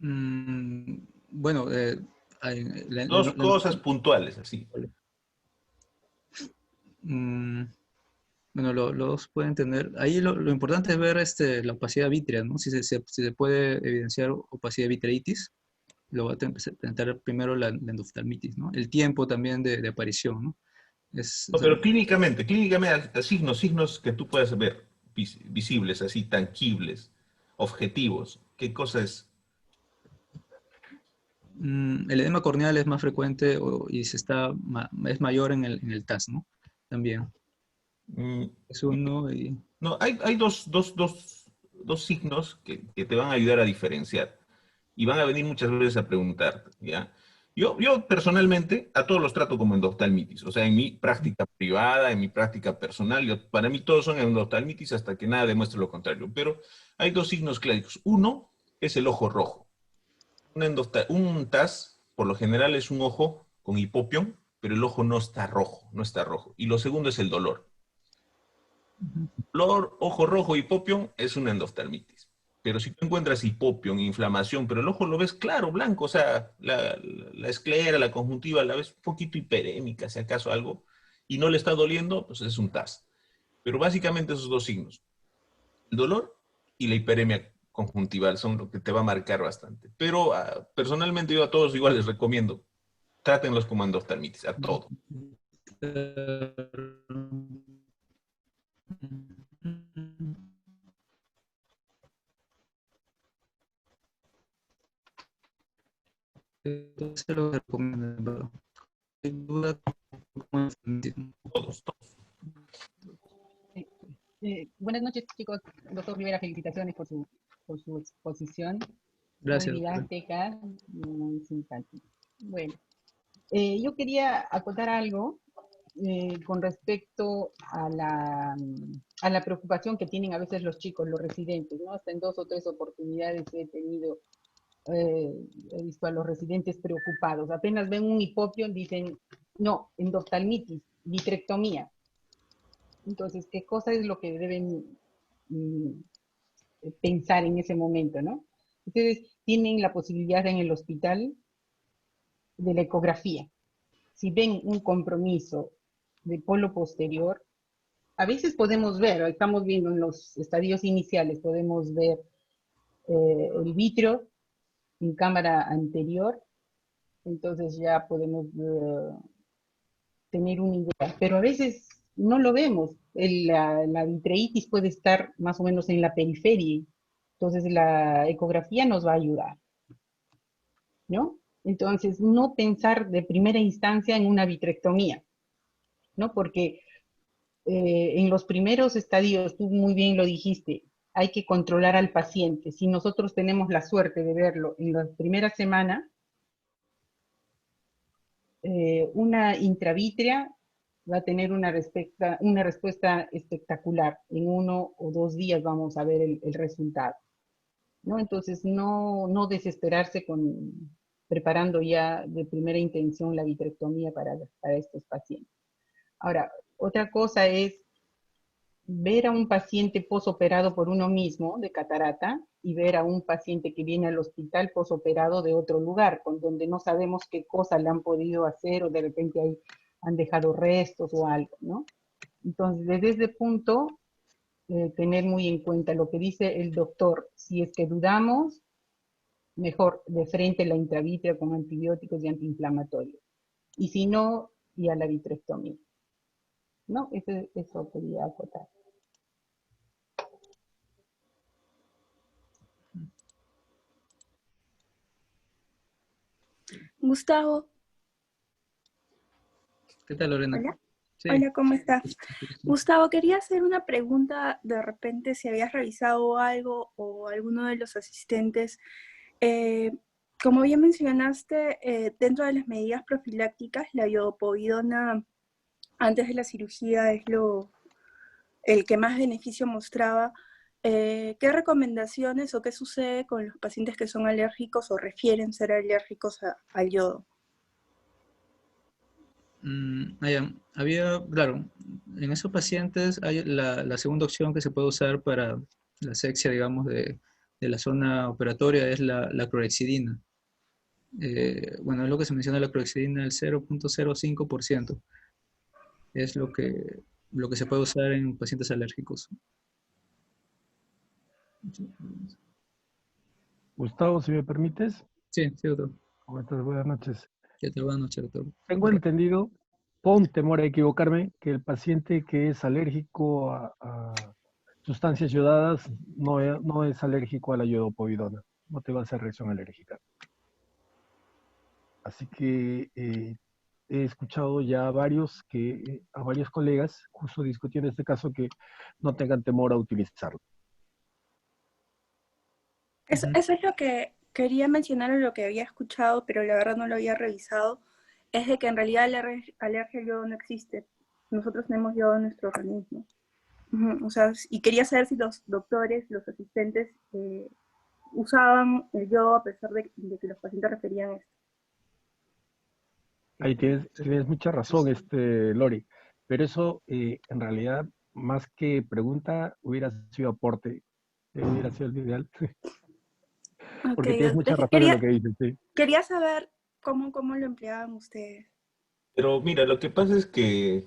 Mm, bueno, Dos cosas puntuales, así. mm, bueno, los pueden tener. Ahí lo importante es ver la opacidad vítrea, ¿no? Si se puede evidenciar opacidad vitreitis, lo va a presentar primero la endoftalmitis, ¿no? El tiempo también de aparición, ¿no? No, pero clínicamente, signos que tú puedas ver visibles, así, tangibles, objetivos. ¿Qué cosa es? El edema corneal es más frecuente y es mayor en el TAS, ¿no? También. Mm, Es uno y... No, hay dos signos que te van a ayudar a diferenciar. Y van a venir muchas veces a preguntarte, ¿ya? Yo personalmente a todos los trato como endoftalmitis. O sea, en mi práctica privada, en mi práctica personal, para mí todos son endoftalmitis hasta que nada demuestre lo contrario. Pero hay dos signos clásicos. Uno es el ojo rojo. Un TAS, por lo general, es un ojo con hipopión, pero el ojo no está rojo, no está rojo. Y lo segundo es el dolor. Dolor, ojo rojo, hipopión, es una endoftalmitis. Pero si tú encuentras hipopión, inflamación, pero el ojo lo ves claro, blanco, o sea, la esclera, la conjuntiva, la ves un poquito hiperémica, si acaso algo, y no le está doliendo, pues es un TAS. Pero básicamente esos dos signos, el dolor y la hiperemia conjuntival, son lo que te va a marcar bastante. Pero personalmente yo a todos igual les recomiendo, trátenlos como endoftalmitis, a todos. Entonces lo recomiendo. Sin duda, Todos, todos. Buenas noches, chicos. Doctor Rivera, felicitaciones por su exposición. Muy gracias, doctor. didáctica, muy simpática. Bueno, yo quería acotar algo con respecto a la preocupación que tienen a veces los chicos, los residentes, ¿no? Hasta en 2 o 3 oportunidades he visto a los residentes preocupados. Apenas ven un hipopio, dicen, no, endoftalmitis, vitrectomía. Entonces, ¿qué cosa es lo que deben pensar en ese momento, no? Ustedes tienen la posibilidad en el hospital de la ecografía. si ven un compromiso de polo posterior, a veces podemos ver, estamos viendo en los estadios iniciales, podemos ver el vítreo en cámara anterior, entonces ya podemos tener una idea, pero a veces no lo vemos. La vitreitis puede estar más o menos en la periferia, entonces la ecografía nos va a ayudar, ¿no? Entonces, no pensar de primera instancia en una vitrectomía, ¿no? Porque en los primeros estadios, tú muy bien lo dijiste, hay que controlar al paciente. Si nosotros tenemos la suerte de verlo en la primera semana, una intravítrea va a tener una respuesta espectacular. En 1 o 2 días vamos a ver el resultado, ¿no? Entonces, no desesperarse preparando ya de primera intención la vitrectomía para estos pacientes. Ahora, otra cosa es ver a un paciente posoperado por uno mismo de catarata y ver a un paciente que viene al hospital posoperado de otro lugar, con donde no sabemos qué cosa le han podido hacer o de repente ahí han dejado restos o algo, ¿no? Entonces, desde ese punto, tener muy en cuenta lo que dice el doctor. Si es que dudamos, mejor de frente la intravítrea con antibióticos y antiinflamatorios. Y si no, y a la vitrectomía. ¿No? Eso quería acotar. Gustavo. ¿Qué tal, Lorena? Hola. Sí. Hola, ¿cómo estás? Gustavo, quería hacer una pregunta, de repente si habías revisado algo o alguno de los asistentes. Como bien mencionaste, dentro de las medidas profilácticas, la iodopovidona antes de la cirugía es el que más beneficio mostraba. ¿Qué recomendaciones o qué sucede con los pacientes que son alérgicos o refieren ser alérgicos al yodo? Claro, en esos pacientes hay la segunda opción que se puede usar para la asexia, digamos, de la zona operatoria es la clorhexidina. Bueno, es lo que se menciona la clorhexidina, el 0.05%. Es lo que se puede usar en pacientes alérgicos. Gustavo, si me permites. Sí, doctor. ¿Cómo estás? Buenas noches. ¿Qué tal? Buenas noches, doctor. Tengo entendido, con temor a equivocarme, que el paciente que es alérgico a sustancias yodadas no es alérgico a la iodopovidona. No te va a hacer reacción alérgica. Así que he escuchado ya a varios colegas, justo discutiendo este caso, que no tengan temor a utilizarlo. Eso es lo que quería mencionar, o lo que había escuchado, pero la verdad no lo había revisado, es de que en realidad la alergia al yodo no existe. Nosotros tenemos yodo en nuestro organismo. O sea, y quería saber si los doctores, los asistentes, usaban el yodo a pesar de que los pacientes referían esto. Ahí tienes mucha razón, Lori. Pero eso, en realidad, más que pregunta, hubiera sido aporte. Hubiera sido el ideal. Porque tienes mucha razón en lo que dices, sí. Quería saber cómo lo empleaban ustedes. Pero mira, lo que pasa es que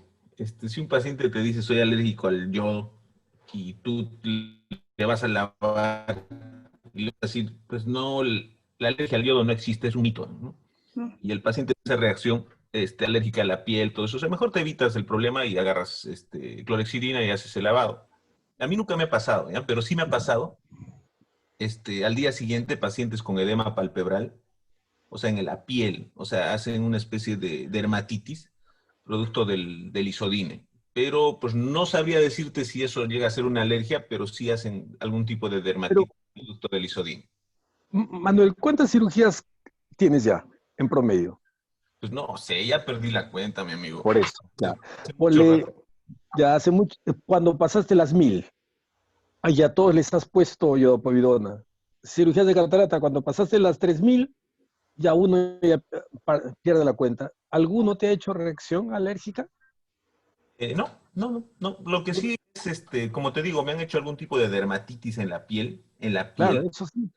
si un paciente te dice soy alérgico al yodo y tú le vas a lavar y le vas a decir, pues no, la alergia al yodo no existe, es un mito, ¿no? Y el paciente hace reacción alérgica a la piel, todo eso. O sea, mejor te evitas el problema y agarras clorhexidina y haces el lavado. A mí nunca me ha pasado, ¿ya? Pero sí me ha pasado al día siguiente pacientes con edema palpebral, o sea, en la piel, o sea, hacen una especie de dermatitis producto del isodine. Pero pues no sabría decirte si eso llega a ser una alergia, pero sí hacen algún tipo de dermatitis producto del isodine. Manuel, ¿cuántas cirugías tienes ya en promedio? Pues no sé, ya perdí la cuenta, mi amigo. Por eso, ya. Ya hace mucho, cuando pasaste las 1000, ya a todos les has puesto iodopovidona. Cirugías de catarata, cuando pasaste las 3000, ya uno ya pierde la cuenta. ¿Alguno te ha hecho reacción alérgica? No. Lo que sí es, como te digo, me han hecho algún tipo de dermatitis en la piel. Claro, eso sí.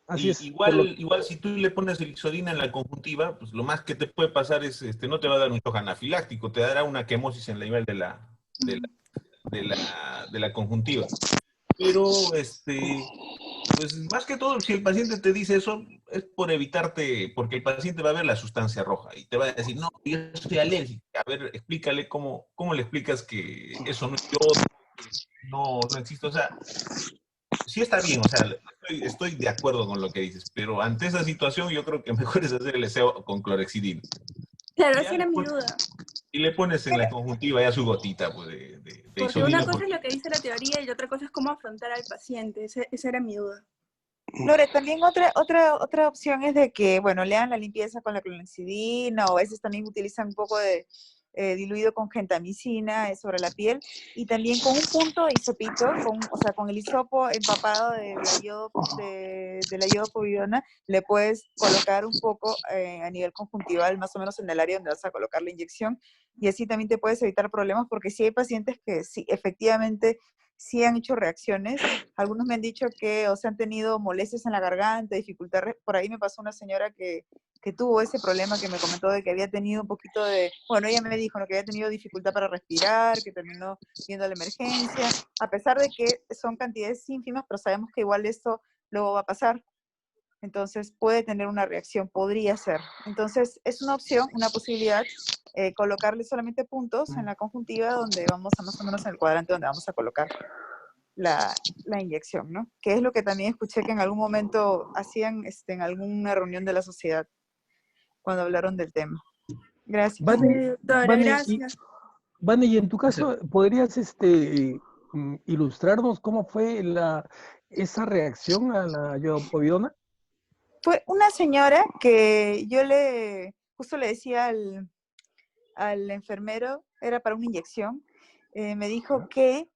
Así es. Igual si tú le pones Lixodina en la conjuntiva, pues lo más que te puede pasar es, no te va a dar un shock anafiláctico, te dará una quemosis en el nivel de la conjuntiva. Pero, pues más que todo, si el paciente te dice eso, es por evitarte, porque el paciente va a ver la sustancia roja y te va a decir, no, yo soy alérgico. A ver, explícale cómo le explicas que eso no es yo, no existe. O sea, sí está bien, o sea, estoy de acuerdo con lo que dices, pero ante esa situación yo creo que mejor es hacer el SEO con clorexidina. Claro, esa era mi duda. Y le pones en la conjuntiva ya su gotita pues, de Porque isodina. una cosa es lo que dice la teoría y otra cosa es cómo afrontar al paciente. Esa era mi duda. Lore, también otra opción es de que, bueno, le hagan la limpieza con la clorexidina o a veces también utilizan un poco de diluido con gentamicina sobre la piel y también con un punto de hisopito, o sea, con el hisopo empapado de la iodopovidona, le puedes colocar un poco a nivel conjuntival, más o menos en el área donde vas a colocar la inyección y así también te puedes evitar problemas porque sí hay pacientes que sí, efectivamente, sí han hecho reacciones. Algunos me han dicho que o sea, han tenido molestias en la garganta, dificultad. Por ahí me pasó una señora que tuvo ese problema que me comentó de que había tenido un poquito de, bueno, ella me dijo, ¿no?, que había tenido dificultad para respirar, que terminó viendo la emergencia, a pesar de que son cantidades ínfimas, pero sabemos que igual esto luego va a pasar. Entonces puede tener una reacción, podría ser. Entonces es una opción, una posibilidad, colocarle solamente puntos en la conjuntiva donde vamos a más o menos en el cuadrante donde vamos a colocar la inyección, ¿no? Que es lo que también escuché que en algún momento hacían en alguna reunión de la sociedad cuando hablaron del tema. Gracias. Vane, Gracias. Vane, y en tu caso, ¿podrías ilustrarnos cómo fue esa reacción a la iodopovidona? Fue una señora que yo justo le decía al enfermero, era para una inyección, me dijo que,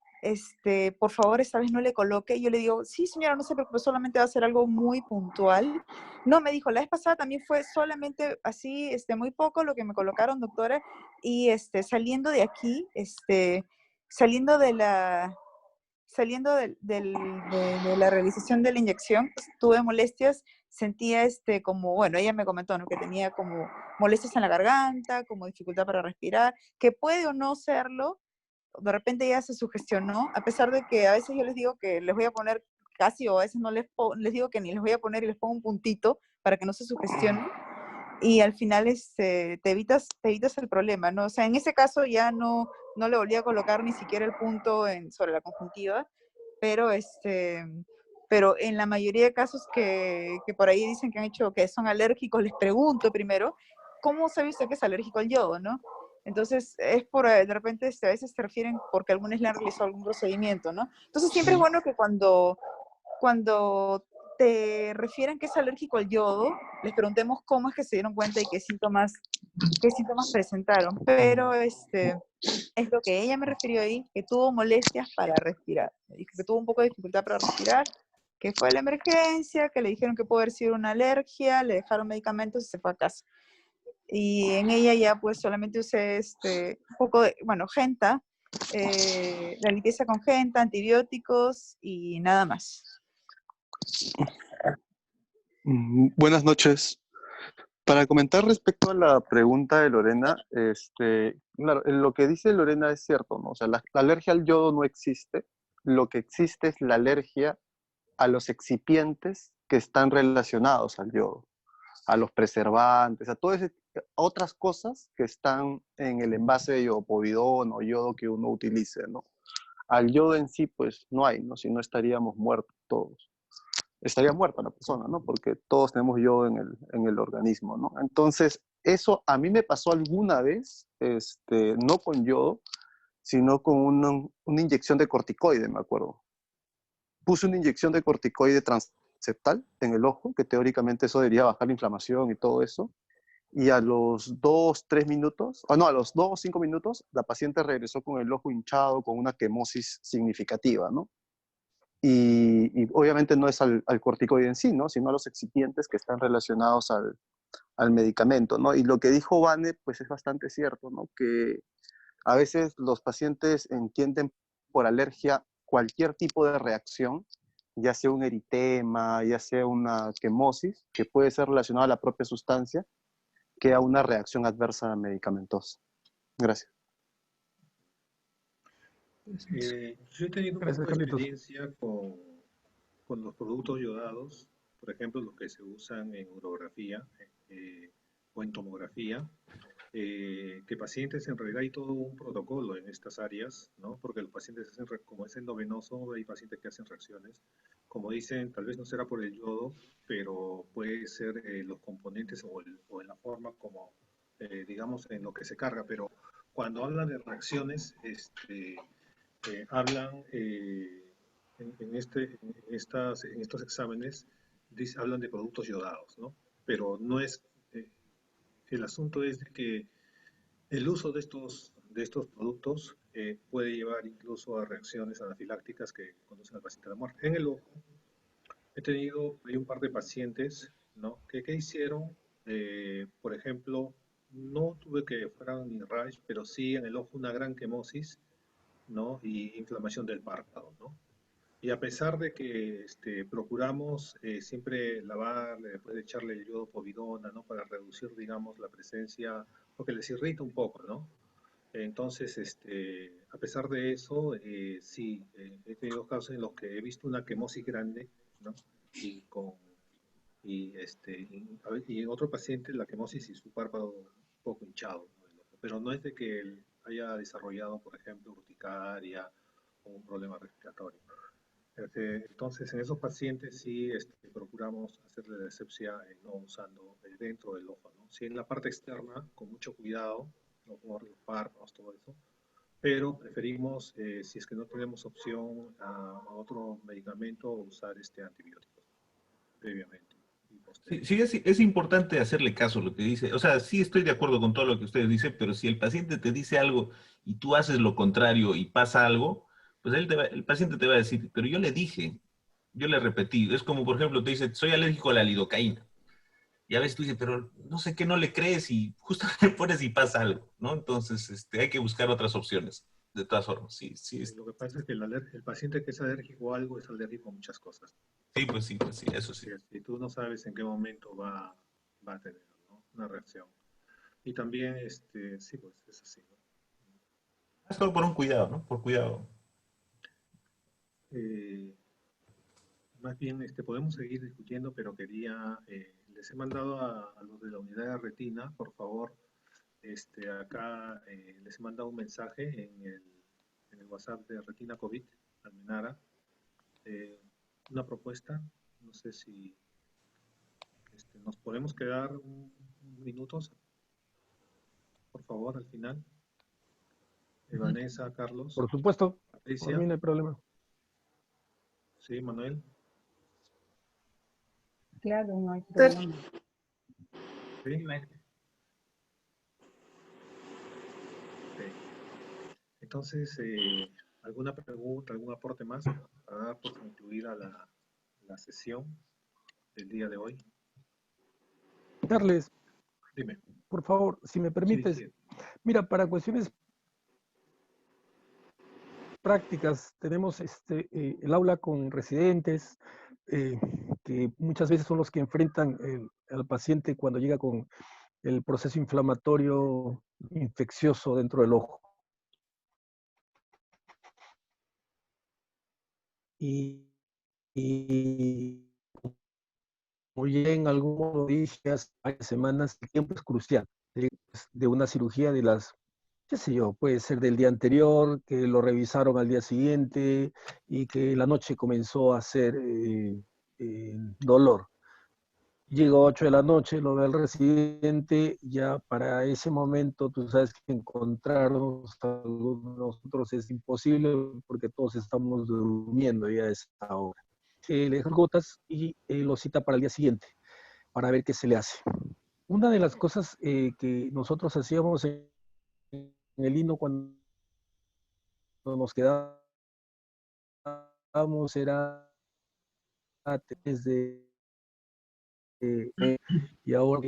por favor, esta vez no le coloque. Y yo le digo, sí, señora, no se preocupe, solamente va a ser algo muy puntual. No, me dijo, la vez pasada también fue solamente así, muy poco lo que me colocaron, doctora, y saliendo de aquí, saliendo de la realización de la inyección, pues, tuve molestias, sentía como, bueno, ella me comentó, ¿no?, que tenía como molestias en la garganta, como dificultad para respirar, que puede o no serlo, de repente ella se sugestionó, a pesar de que a veces yo les digo que les voy a poner casi, o a veces no les digo que ni les voy a poner y les pongo un puntito para que no se sugestionen, y al final te evitas el problema, ¿no? O sea, en ese caso ya no le volví a colocar ni siquiera el punto sobre la conjuntiva, pero en la mayoría de casos que por ahí dicen que han hecho, que son alérgicos, les pregunto primero, ¿cómo sabe usted que es alérgico al yodo, no? Entonces, es de repente a veces se refieren porque algunos le han realizado algún procedimiento, ¿no? Entonces, siempre es bueno que cuando te refieran que es alérgico al yodo, les preguntemos cómo es que se dieron cuenta y qué síntomas presentaron. Pero es lo que ella me refirió ahí, que tuvo molestias para respirar, que tuvo un poco de dificultad para respirar, que fue a la emergencia, que le dijeron que puede haber sido una alergia, le dejaron medicamentos y se fue a casa. Y en ella ya pues solamente usé un poco de, bueno, genta, la limpieza con genta, antibióticos y nada más. Buenas noches. Para comentar respecto a la pregunta de Lorena, claro, lo que dice Lorena es cierto, ¿no? O sea, la alergia al yodo no existe. Lo que existe es la alergia a los excipientes que están relacionados al yodo, a los preservantes, a todas otras cosas que están en el envase de iodopovidona o yodo que uno utilice, ¿no? Al yodo en sí, pues no hay, ¿no? Si no estaríamos muertos todos. Estaría muerta la persona, ¿no? Porque todos tenemos yodo en el organismo, ¿no? Entonces, eso a mí me pasó alguna vez, no con yodo, sino con una inyección de corticoide, me acuerdo. Puse una inyección de corticoide transeptal en el ojo, que teóricamente eso debería bajar la inflamación y todo eso, y a los 2-3 minutos, a los 2-5 minutos, la paciente regresó con el ojo hinchado, con una quemosis significativa, ¿no? Y obviamente no es al corticoide en sí, ¿no?, sino a los excipientes que están relacionados al medicamento, ¿no? Y lo que dijo Vane, pues es bastante cierto, ¿no?, que a veces los pacientes entienden por alergia cualquier tipo de reacción, ya sea un eritema, ya sea una quemosis, que puede ser relacionada a la propia sustancia, que a una reacción adversa medicamentosa. Gracias. Yo he tenido un Gracias, poco de Carlitos. experiencia con los productos yodados, por ejemplo, los que se usan en urografía o en tomografía, que pacientes en realidad hay todo un protocolo en estas áreas, ¿no? Porque los pacientes hacen, como es endovenoso, hay pacientes que hacen reacciones. Como dicen, tal vez no será por el yodo, pero puede ser los componentes o en la forma como, digamos, en lo que se carga. Pero cuando hablan de reacciones, hablan en estos exámenes, hablan de productos yodados, ¿no? Pero no es, el asunto es de que el uso de estos productos puede llevar incluso a reacciones anafilácticas que conducen al paciente a la muerte. En el ojo, hay un par de pacientes, ¿no? ¿Qué hicieron? Por ejemplo, no tuve que fueran ni rash, pero sí en el ojo una gran quemosis, ¿no? Y inflamación del párpado, ¿no? Y a pesar de que procuramos siempre lavarle, después de echarle el yodo povidona, ¿no? Para reducir, digamos, la presencia, porque les irrita un poco, ¿no? Entonces, a pesar de eso, sí, he tenido casos en los que he visto una quemosis grande, ¿no? Y, con, y en otro paciente la quemosis y su párpado un poco hinchado, ¿no? Pero no es de que él haya desarrollado, por ejemplo, urticaria o un problema respiratorio. Entonces, en esos pacientes sí procuramos hacerle la asepsia no usando el dentro del ojo, ¿no? Sí, en la parte externa, con mucho cuidado, los párpados, todo eso, pero preferimos, si es que no tenemos opción a otro medicamento, usar antibióticos previamente. Sí, es importante hacerle caso a lo que dice. O sea, sí estoy de acuerdo con todo lo que ustedes dicen, pero si el paciente te dice algo y tú haces lo contrario y pasa algo, pues el paciente te va a decir, pero yo le dije, yo le repetí. Es como, por ejemplo, te dice, soy alérgico a la lidocaína. Y a veces tú dices, pero no sé qué no le crees y justo le pones y pasa algo, ¿no? Entonces, hay que buscar otras opciones. De todas formas, sí. Lo que pasa es que el paciente que es alérgico a algo es alérgico a muchas cosas. Sí, pues sí, eso sí. Y tú no sabes en qué momento va a tener, ¿no? Una reacción. Y también, sí, pues es así, ¿no? Es todo por un cuidado, ¿no? Por cuidado. Más bien, podemos seguir discutiendo, pero les he mandado a los de la unidad de retina, por favor, acá les he mandado un mensaje en el WhatsApp de Retina COVID, Almenara, una propuesta, no sé si nos podemos quedar unos minutos, por favor, al final. Vanessa, Carlos. Por supuesto, Patricia. por mí no hay problema. Sí, Manuel. Claro, no hay problema. Sí. Entonces, ¿alguna pregunta, algún aporte más para dar por concluida la sesión del día de hoy? Carles, dime. Por favor, si me permites. Sí. Mira, para cuestiones prácticas, tenemos el aula con residentes, que muchas veces son los que enfrentan al paciente cuando llega con el proceso inflamatorio infeccioso dentro del ojo. Y como ya en algún modo dije hace varias semanas, el tiempo es crucial de una cirugía de las, qué sé yo, puede ser del día anterior, que lo revisaron al día siguiente y que la noche comenzó a hacer dolor. Llegó 8 de la noche, lo ve el residente, ya para ese momento tú sabes que encontrarnos a nosotros es imposible porque todos estamos durmiendo ya a esa hora. Le deja gotas y lo cita para el día siguiente para ver qué se le hace. Una de las cosas que nosotros hacíamos en el INO cuando nos quedábamos era desde y ahora